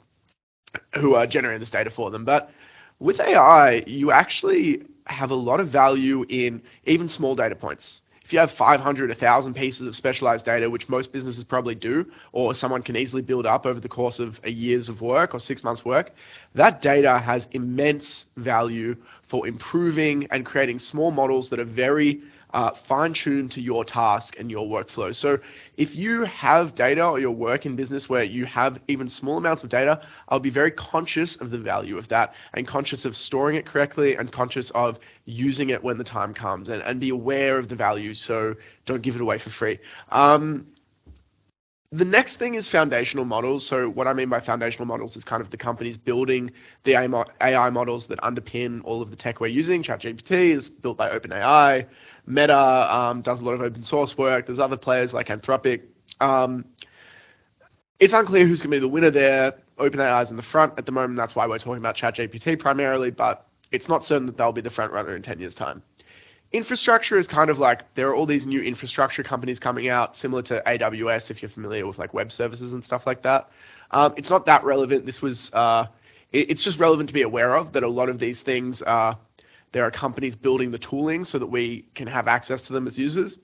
Speaker 8: who are generating this data for them. But with AI, you actually have a lot of value in even small data points. If you have 500, 1,000 pieces of specialized data, which most businesses probably do, or someone can easily build up over the course of a year's of work or 6 months work, that data has immense value for improving and creating small models that are very fine-tuned to your task and your workflow. So if you have data or your work in business where you have even small amounts of data, I'll be very conscious of the value of that and conscious of storing it correctly and conscious of using it when the time comes, and be aware of the value, so don't give it away for free. The next thing is foundational models. So what I mean by foundational models is kind of the companies building the AI models that underpin all of the tech we're using. ChatGPT is built by OpenAI. Meta does a lot of open source work. There's other players like Anthropic. It's unclear who's going to be the winner there. OpenAI is in the front at the moment. That's why we're talking about ChatGPT primarily, but it's not certain that they'll be the front runner in 10 years' time. Infrastructure is kind of like, there are all these new infrastructure companies coming out, similar to AWS, if you're familiar with like web services and stuff like that. It's not that relevant. This was, it's just relevant to be aware of that a lot of these things, there are companies building the tooling so that we can have access to them as users.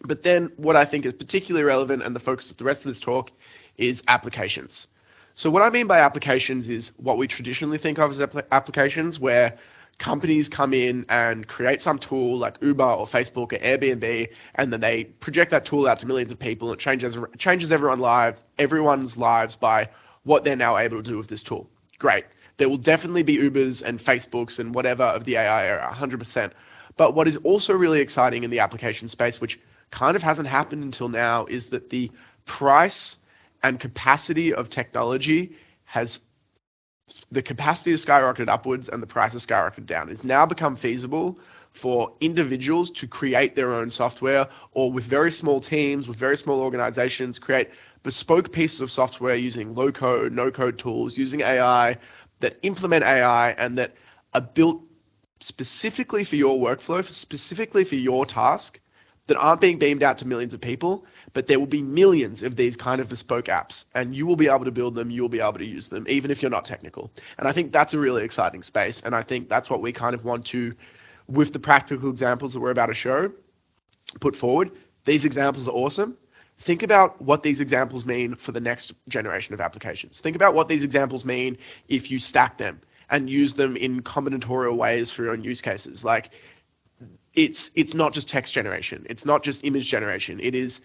Speaker 8: But then what I think is particularly relevant, and the focus of the rest of this talk, is applications. So what I mean by applications is what we traditionally think of as applications, where companies come in and create some tool like Uber or Facebook or Airbnb, and then they project that tool out to millions of people. It changes everyone's lives by what they're now able to do with this tool. Great. There will definitely be Ubers and Facebooks and whatever of the AI era, 100%. But what is also really exciting in the application space, which kind of hasn't happened until now, is that the price and capacity of technology has, the capacity has skyrocketed upwards and the price has skyrocketed down. It's now become feasible for individuals to create their own software, or with very small teams, with very small organizations, create bespoke pieces of software using low code, no code tools, using AI, that implement AI and that are built specifically for your workflow, specifically for your task, that aren't being beamed out to millions of people, but there will be millions of these kind of bespoke apps, and you will be able to build them, you'll be able to use them, even if you're not technical. And I think that's a really exciting space, and I think that's what we kind of want to, with the practical examples that we're about to show, put forward. These examples are awesome. Think about what these examples mean for the next generation of applications. Think about what these examples mean if you stack them and use them in combinatorial ways for your own use cases. Like, it's not just text generation. It's not just image generation. It is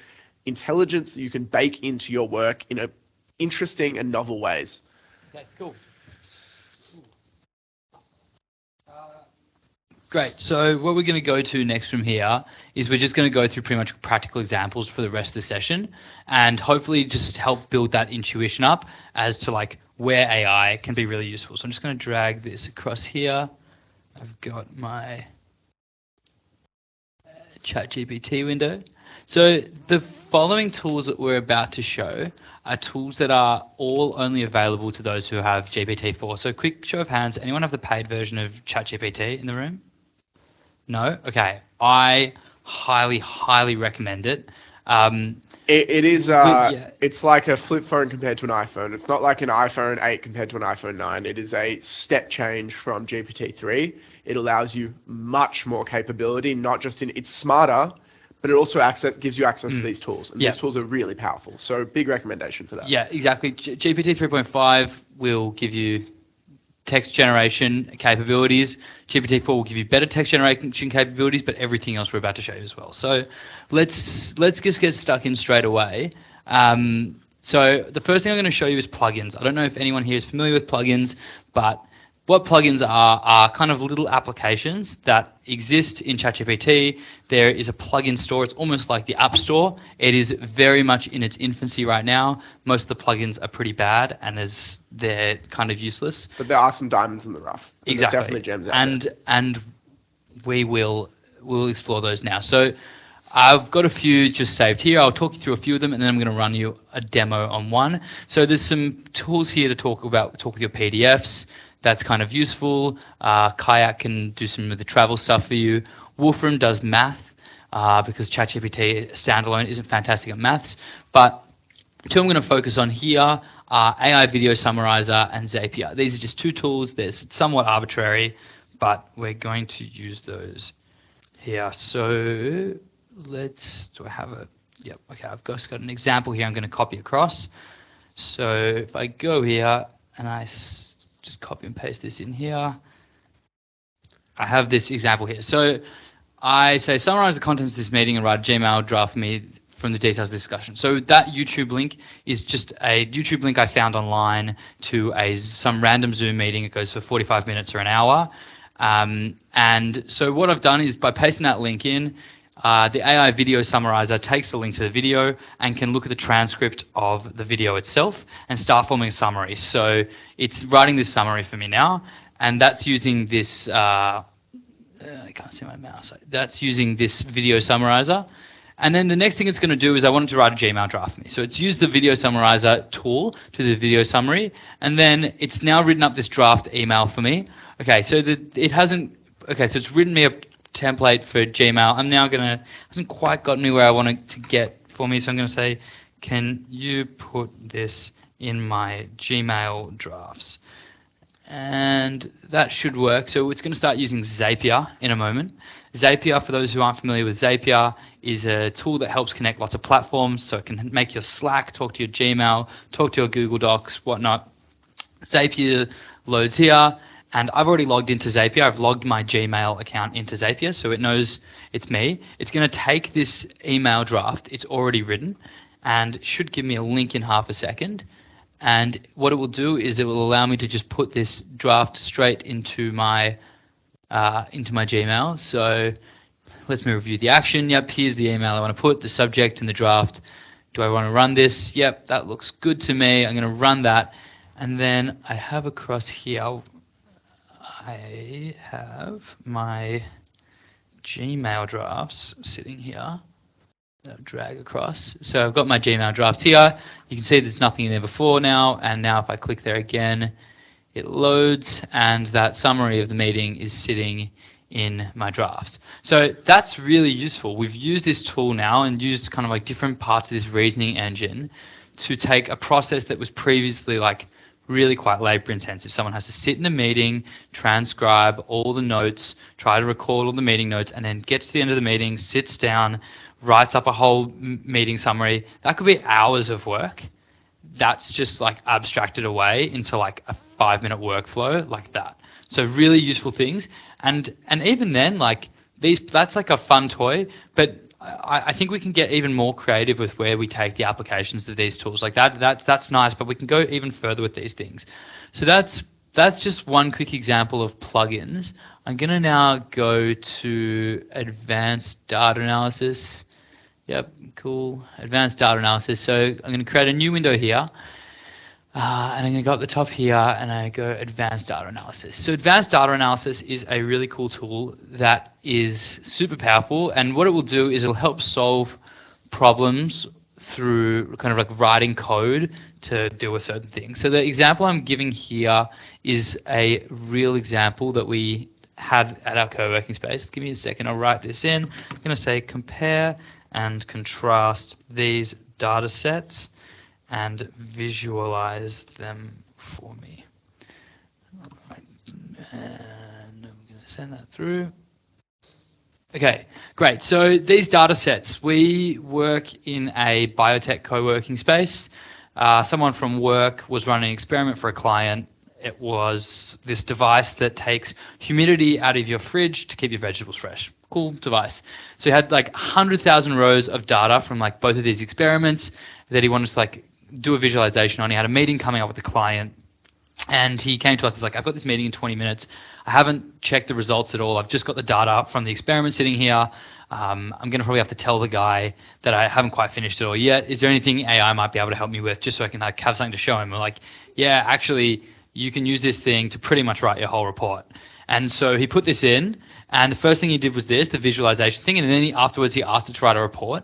Speaker 8: intelligence that you can bake into your work in a interesting and novel ways.
Speaker 9: Okay, cool. Great. So what we're going to go to next from here is we're just going to go through pretty much practical examples for the rest of the session, and hopefully just help build that intuition up as to like where AI can be really useful. So I'm just going to drag this across here. I've got my ChatGPT window. So the following tools that we're about to show are tools that are all only available to those who have GPT-4. So quick show of hands, anyone have the paid version of ChatGPT in the room? No? Okay. I highly recommend it.
Speaker 8: It is, it's like a flip phone compared to an iPhone. It's not like an iPhone 8 compared to an iPhone 9. It is a step change from GPT-3. It allows you much more capability, not just in, it's smarter, but it also gives you access to these tools. And these tools are really powerful. So big recommendation for that.
Speaker 9: Yeah, exactly. GPT 3.5 will give you text generation capabilities. GPT-4 will give you better text generation capabilities, but everything else we're about to show you as well. So let's just get stuck in straight away. So the first thing I'm going to show you is plugins. I don't know if anyone here is familiar with plugins, but what plugins are kind of little applications that exist in ChatGPT. There is a plugin store. It's almost like the App Store. It is very much in its infancy right now. Most of the plugins are pretty bad, and they're kind of useless.
Speaker 8: But there are some diamonds in the rough.
Speaker 9: Exactly.
Speaker 8: There's definitely gems out there.
Speaker 9: And we'll explore those now. So I've got a few just saved here. I'll talk you through a few of them, and then I'm going to run you a demo on one. So there's some tools here to talk with your PDFs. That's kind of useful. Kayak can do some of the travel stuff for you. Wolfram does math because ChatGPT standalone isn't fantastic at maths. But two I'm going to focus on here are AI Video Summarizer and Zapier. These are just two tools. They're somewhat arbitrary, but we're going to use those here. So do I have a, yep, okay, I've just got an example here I'm going to copy across. So if I go here and I just copy and paste this in here. I have this example here. So I say, summarize the contents of this meeting and write a Gmail draft for me from the details of the discussion. So that YouTube link is just a YouTube link I found online to some random Zoom meeting. It goes for 45 minutes or an hour. And so what I've done is by pasting that link in, the AI Video Summarizer takes the link to the video and can look at the transcript of the video itself and start forming a summary. So it's writing this summary for me now, and that's using this, I can't see my mouse. That's using this Video Summarizer. And then the next thing it's going to do is I want it to write a Gmail draft for me. So it's used the Video Summarizer tool to the video summary, and then it's now written up this draft email for me. Okay, so so it's written me a template for Gmail. Hasn't quite gotten me where I want it to get for me, so I'm going to say, can you put this in my Gmail drafts? And that should work. So it's going to start using Zapier in a moment. Zapier, for those who aren't familiar with Zapier, is a tool that helps connect lots of platforms. So it can make your Slack, talk to your Gmail, talk to your Google Docs, whatnot. Zapier loads here. And I've already logged into Zapier. I've logged my Gmail account into Zapier, so it knows it's me. It's going to take this email draft. It's already written, and should give me a link in half a second. And what it will do is it will allow me to just put this draft straight into my Gmail. So let me review the action. Yep, here's the email I want to put, the subject and the draft. Do I want to run this? Yep, that looks good to me. I'm going to run that. And then I have across here, I have my Gmail drafts sitting here. I'll drag across. So I've got my Gmail drafts here. You can see there's nothing in there before now. And now if I click there again, it loads and that summary of the meeting is sitting in my drafts. So that's really useful. We've used this tool now and used kind of like different parts of this reasoning engine to take a process that was previously like really quite labor intensive. Someone has to sit in a meeting, transcribe all the notes, try to record all the meeting notes, and then gets to the end of the meeting, sits down, writes up a whole meeting summary. That could be hours of work. That's just like abstracted away into like a 5-minute workflow like that. So really useful things. And even then, like That's like a fun toy, but I think we can get even more creative with where we take the applications of these tools. Like that's nice, but we can go even further with these things. So that's just one quick example of plugins. I'm going to now go to advanced data analysis. Yep, cool. Advanced data analysis. So I'm going to create a new window here. And I'm going to go up the top here and I go advanced data analysis. So advanced data analysis is a really cool tool that is super powerful. And what it will do is it'll help solve problems through kind of like writing code to deal with certain things. So the example I'm giving here is a real example that we had at our co-working space. Give me a second, I'll write this in. I'm going to say compare and contrast these data sets and visualize them for me. And I'm going to send that through. Okay, great. So these data sets, we work in a biotech co-working space. Someone from work was running an experiment for a client. It was this device that takes humidity out of your fridge to keep your vegetables fresh. Cool device. So he had like 100,000 rows of data from like both of these experiments that he wanted to like do a visualization on. He had a meeting coming up with the client and he came to us, he's like, I've got this meeting in 20 minutes. I haven't checked the results at all. I've just got the data from the experiment sitting here. I'm going to probably have to tell the guy that I haven't quite finished it all yet. Is there anything AI might be able to help me with just so I can like have something to show him? We're like, yeah, actually you can use this thing to pretty much write your whole report. And so he put this in and the first thing he did was this, the visualization thing. And then afterwards he asked it to write a report.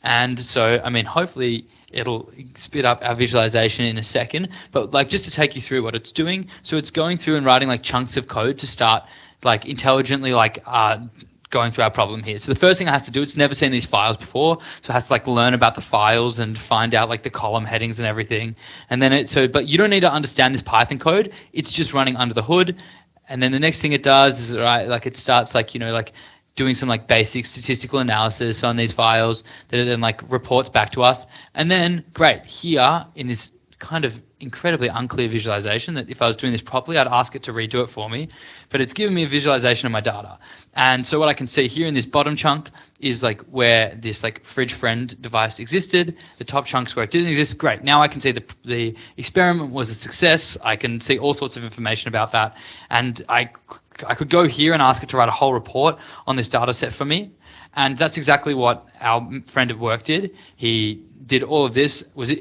Speaker 9: And so, I mean, hopefully it'll spit up our visualization in a second, but like just to take you through what it's doing. So it's going through and writing like chunks of code to start like intelligently like going through our problem here. So the first thing it has to do, it's never seen these files before. So it has to like learn about the files and find out like the column headings and everything. And then but you don't need to understand this Python code. It's just running under the hood. And then the next thing it does is like it starts like, like doing some like basic statistical analysis on these files that it then like reports back to us. And then great, here in this kind of incredibly unclear visualization that if I was doing this properly, I'd ask it to redo it for me, but it's giving me a visualization of my data. And so what I can see here in this bottom chunk is like where this like fridge friend device existed, the top chunks where it didn't exist. Great, now I can see the experiment was a success. I can see all sorts of information about that. And I could go here and ask it to write a whole report on this data set for me. And that's exactly what our friend at work did. He did all of this, was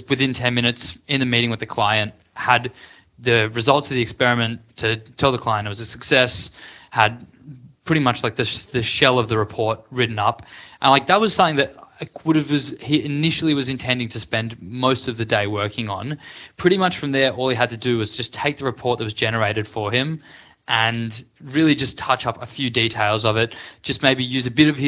Speaker 9: within 10 minutes in the meeting with the client, had the results of the experiment to tell the client it was a success, had pretty much like the shell of the report written up. And like that was something that he initially was intending to spend most of the day working on. Pretty much from there, all he had to do was just take the report that was generated for him and really just touch up a few details of it, just maybe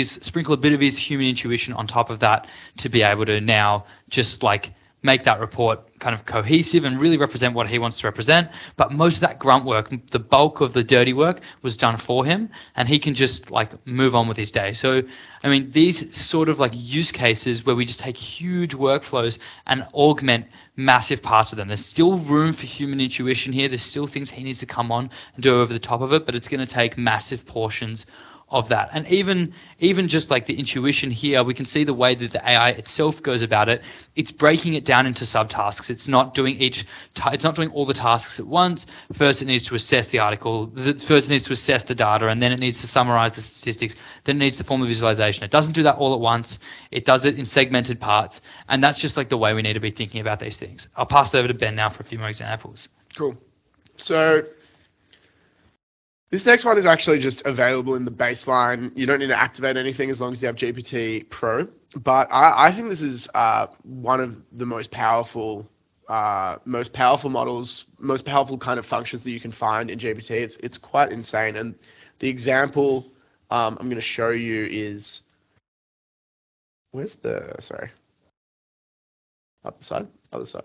Speaker 9: sprinkle a bit of his human intuition on top of that to be able to now just like make that report kind of cohesive and really represent what he wants to represent. But most of that grunt work, the bulk of the dirty work was done for him and he can just like move on with his day. So, I mean, these sort of like use cases where we just take huge workflows and augment massive parts of them. There's still room for human intuition here. There's still things he needs to come on and do over the top of it, but it's going to take massive portions of that. And even just like the intuition here, we can see the way that the AI itself goes about it. It's breaking it down into subtasks. It's not doing all the tasks at once. First, it needs to assess the article. First, it needs to assess the data, and then it needs to summarize the statistics. Then it needs to form a visualization. It doesn't do that all at once. It does it in segmented parts, and that's just like the way we need to be thinking about these things. I'll pass it over to Ben now for a few more examples.
Speaker 8: Cool. So this next one is actually just available in the baseline. You don't need to activate anything as long as you have GPT Pro. But I think this is one of the most powerful models, most powerful kind of functions that you can find in GPT. It's quite insane. And the example I'm going to show you is, up the side, other side.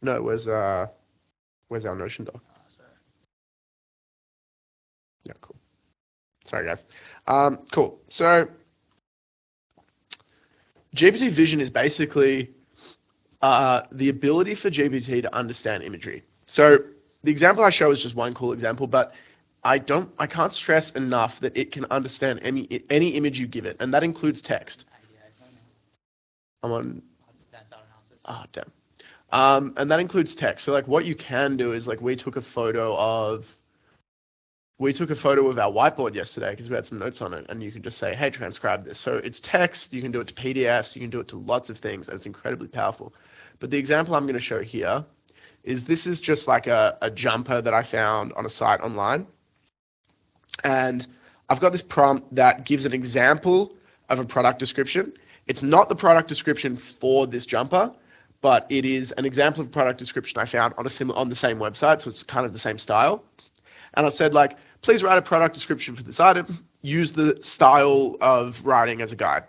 Speaker 8: No, where's our Notion doc? Yeah, cool. Sorry, guys. Cool. So GPT vision is basically the ability for GPT to understand imagery. So the example I show is just one cool example, but I can't stress enough that it can understand any image you give it, and that includes text. I'm on. Ah, damn. And that includes text. So like what you can do is like we took a photo of our whiteboard yesterday because we had some notes on it, and you can just say, hey, transcribe this. So it's text, you can do it to PDFs, you can do it to lots of things, and it's incredibly powerful. But the example I'm going to show here is this is just like a jumper that I found on a site online. And I've got this prompt that gives an example of a product description. It's not the product description for this jumper, but it is an example of product description I found on the same website, so it's kind of the same style. And I said, like, please write a product description for this item. Use the style of writing as a guide.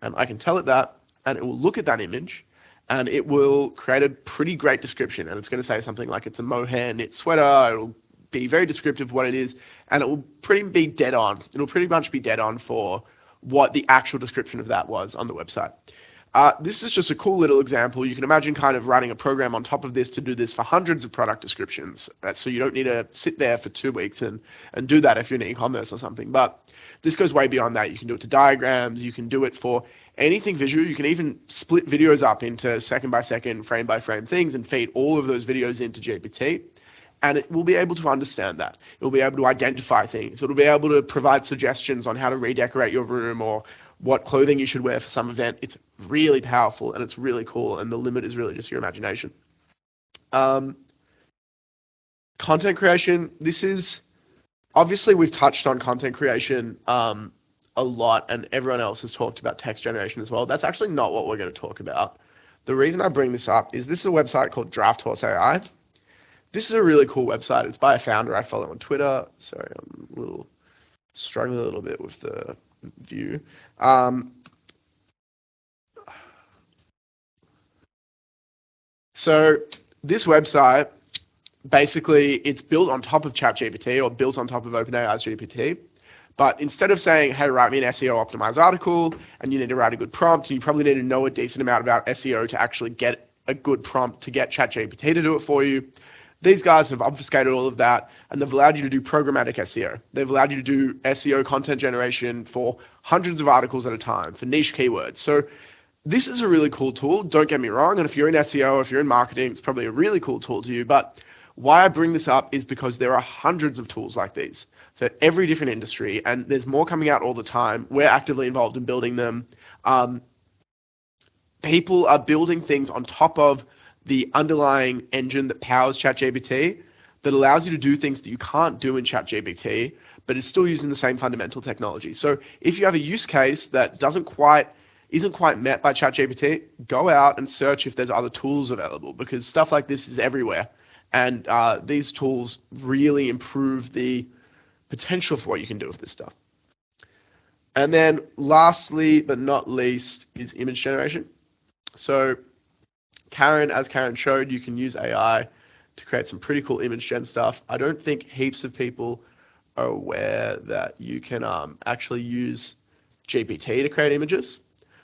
Speaker 8: And I can tell it that, and it will look at that image, and it will create a pretty great description. And it's going to say something like it's a mohair knit sweater. It'll be very descriptive of what it is, and it will be dead on. It'll pretty much be dead on for what the actual description of that was on the website. This is just a cool little example. You can imagine kind of writing a program on top of this to do this for hundreds of product descriptions. So you don't need to sit there for 2 weeks and do that if you're in e-commerce or something. But this goes way beyond that. You can do it to diagrams. You can do it for anything visual. You can even split videos up into second by second, frame by frame things and feed all of those videos into GPT. And it will be able to understand that. It will be able to identify things. It'll be able to provide suggestions on how to redecorate your room or what clothing you should wear for some event. It's really powerful and it's really cool, and the limit is really just your imagination. Content creation. This is, obviously we've touched on content creation a lot, and everyone else has talked about text generation as well. That's actually not what we're going to talk about. The reason I bring this up is this is a website called Draft Horse AI. This is a really cool website. It's by a founder I follow on Twitter. Sorry, I'm struggling a little bit with the view. So this website, basically, it's built on top of ChatGPT or built on top of OpenAI's GPT. But instead of saying, hey, write me an SEO optimized article, and you need to write a good prompt, and you probably need to know a decent amount about SEO to actually get a good prompt to get ChatGPT to do it for you. These guys have obfuscated all of that, and they've allowed you to do programmatic SEO. They've allowed you to do SEO content generation for hundreds of articles at a time for niche keywords. So this is a really cool tool. Don't get me wrong. And if you're in SEO, if you're in marketing, it's probably a really cool tool to you. But why I bring this up is because there are hundreds of tools like these for every different industry, and there's more coming out all the time. We're actively involved in building them. People are building things on top of the underlying engine that powers ChatGPT that allows you to do things that you can't do in ChatGPT, but is still using the same fundamental technology. So if you have a use case that isn't quite met by ChatGPT, go out and search if there's other tools available, because stuff like this is everywhere. And these tools really improve the potential for what you can do with this stuff. And then lastly, but not least, is image generation. So as Karen showed, you can use AI to create some pretty cool image gen stuff. I don't think heaps of people are aware that you can actually use GPT to create images.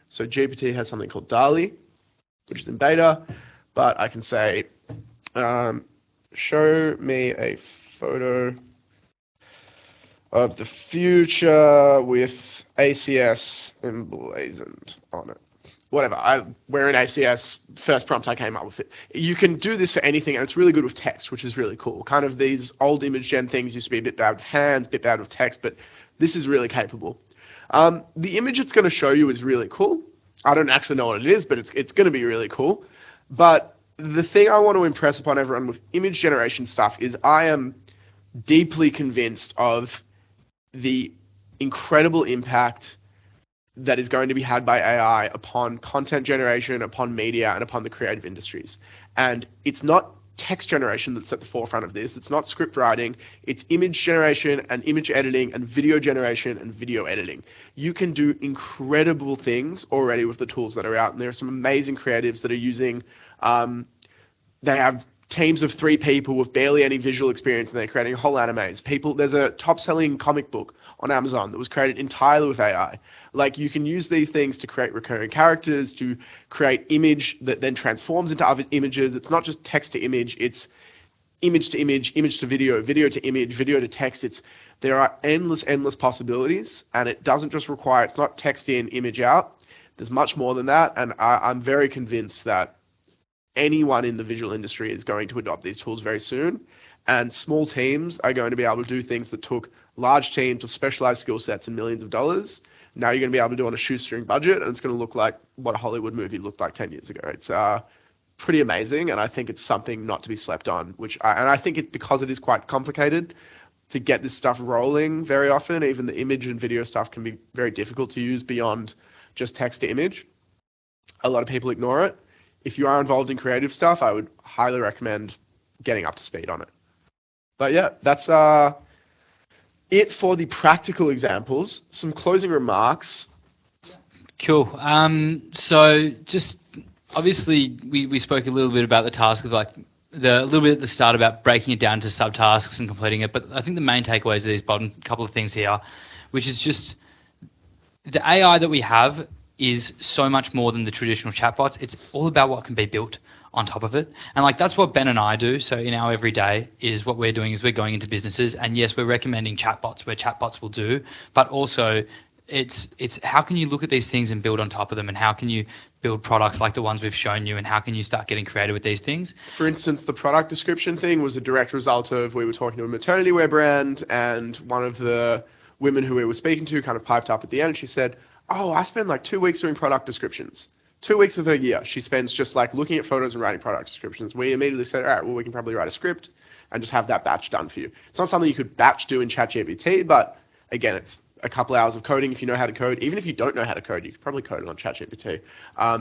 Speaker 8: So GPT has something called DALL-E, which is in beta, but I can say, show me a photo of the future with ACS emblazoned on it. Whatever, we're in ACS, first prompt I came up with it. You can do this for anything, and it's really good with text, which is really cool. Kind of these old image gen things used to be a bit bad with hands, a bit bad with text, but this is really capable. The image it's going to show you is really cool. I don't actually know what it is, but it's going to be really cool. But the thing I want to impress upon everyone with image generation stuff is I am deeply convinced of the incredible impact that is going to be had by AI upon content generation, upon media, and upon the creative industries. And it's not text generation that's at the forefront of this. It's not script writing. It's image generation and image editing and video generation and video editing. You can do incredible things already with the tools that are out. And there are some amazing creatives that are using, they have teams of 3 people with barely any visual experience, and they're creating whole animes. There's a top-selling comic book on Amazon that was created entirely with AI. Like, you can use these things to create recurring characters, to create image that then transforms into other images. It's not just text to image. It's image to image, image to video, video to image, video to text. There are endless possibilities, and it doesn't just require, it's not text in, image out. There's much more than that, and I'm very convinced that anyone in the visual industry is going to adopt these tools very soon, and small teams are going to be able to do things that took large teams with specialized skill sets and millions of dollars. Now you're going to be able to do on a shoestring budget, and it's going to look like what a Hollywood movie looked like 10 years ago. It's pretty amazing, and I think it's something not to be slept on, and I think because it is quite complicated to get this stuff rolling very often. Even the image and video stuff can be very difficult to use beyond just text to image. A lot of people ignore it. If you are involved in creative stuff, I would highly recommend getting up to speed on it. But yeah, that's it for the practical examples. Some closing remarks.
Speaker 9: Cool. So just obviously we spoke a little bit about the task of like a little bit at the start about breaking it down to subtasks and completing it. But I think the main takeaways are these bottom couple of things here, which is just the AI that we have is so much more than the traditional chatbots. It's all about what can be built on top of it. And like that's what Ben and I do. So in our everyday is what we're doing is we're going into businesses, and yes, we're recommending chatbots where chatbots will do, but also it's how can you look at these things and build on top of them, and how can you build products like the ones we've shown you, and how can you start getting creative with these things?
Speaker 8: For instance, the product description thing was a direct result of, we were talking to a maternity wear brand, and one of the women who we were speaking to kind of piped up at the end, and she said, oh, I spend like 2 weeks doing product descriptions. 2 weeks of her year she spends just like looking at photos and writing product descriptions. We immediately said, all right, well, we can probably write a script and just have that batch done for you. It's not something you could batch do in ChatGPT, but again, it's a couple hours of coding if you know how to code. Even if you don't know how to code, you could probably code it on ChatGPT,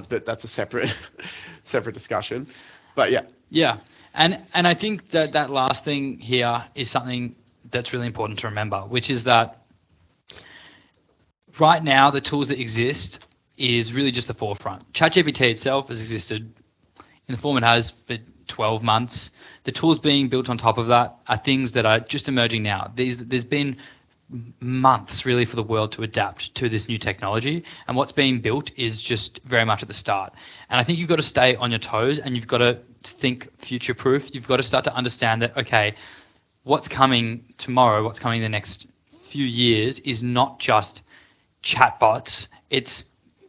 Speaker 8: but that's a separate discussion. But yeah.
Speaker 9: Yeah, and I think that last thing here is something that's really important to remember, which is that right now the tools that exist is really just the forefront. ChatGPT itself has existed in the form it has for 12 months. The tools being built on top of that are things that are just emerging now. There's been months really for the world to adapt to this new technology, and what's being built is just very much at the start. And I think you've got to stay on your toes, and you've got to think future proof. You've got to start to understand that, okay, what's coming tomorrow, what's coming in the next few years is not just chatbots, it's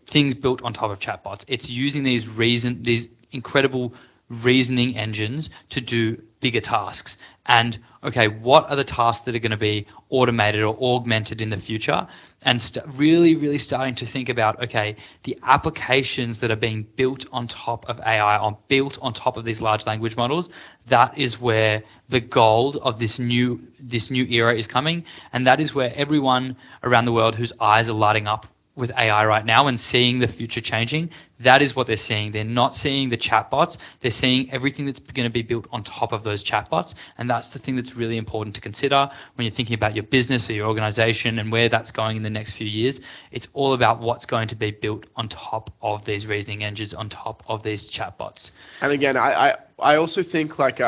Speaker 9: things built on top of chatbots. It's using these incredible reasoning engines to do bigger tasks. And okay, what are the tasks that are going to be automated or augmented in the future? And really starting to think about, okay, the applications that are being built on top of AI, built on top of these large language models. That is where the gold of this new era is coming, and that is where everyone around the world whose eyes are lighting up with AI right now and seeing the future changing, that is what they're seeing. They're not seeing the chatbots, they're seeing everything that's going to be built on top of those chatbots. And that's the thing that's really important to consider when you're thinking about your business or your organization and where that's going in the next few years. It's all about what's going to be built on top of these reasoning engines, on top of these chatbots.
Speaker 8: And again, I also think like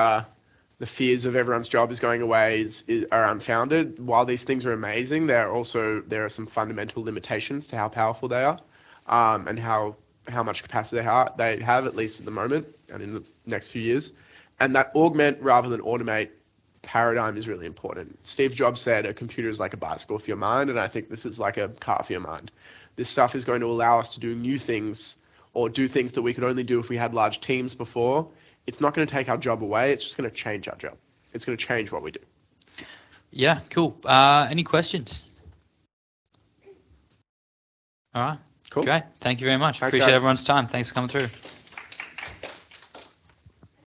Speaker 8: the fears of everyone's job is going away are unfounded. While these things are amazing, there are some fundamental limitations to how powerful they are, and how much capacity they have, at least at the moment and in the next few years. And that augment rather than automate paradigm is really important. Steve Jobs said a computer is like a bicycle for your mind, and I think this is like a car for your mind. This stuff is going to allow us to do new things, or do things that we could only do if we had large teams before. It's not going to take our job away. It's just going to change our job. It's going to change what we do.
Speaker 9: Yeah, cool. Any questions? All right.
Speaker 8: Cool.
Speaker 9: Great. Thank you very much.
Speaker 8: Thanks,
Speaker 9: Appreciate
Speaker 8: guys.
Speaker 9: everyone's time. Thanks for coming through.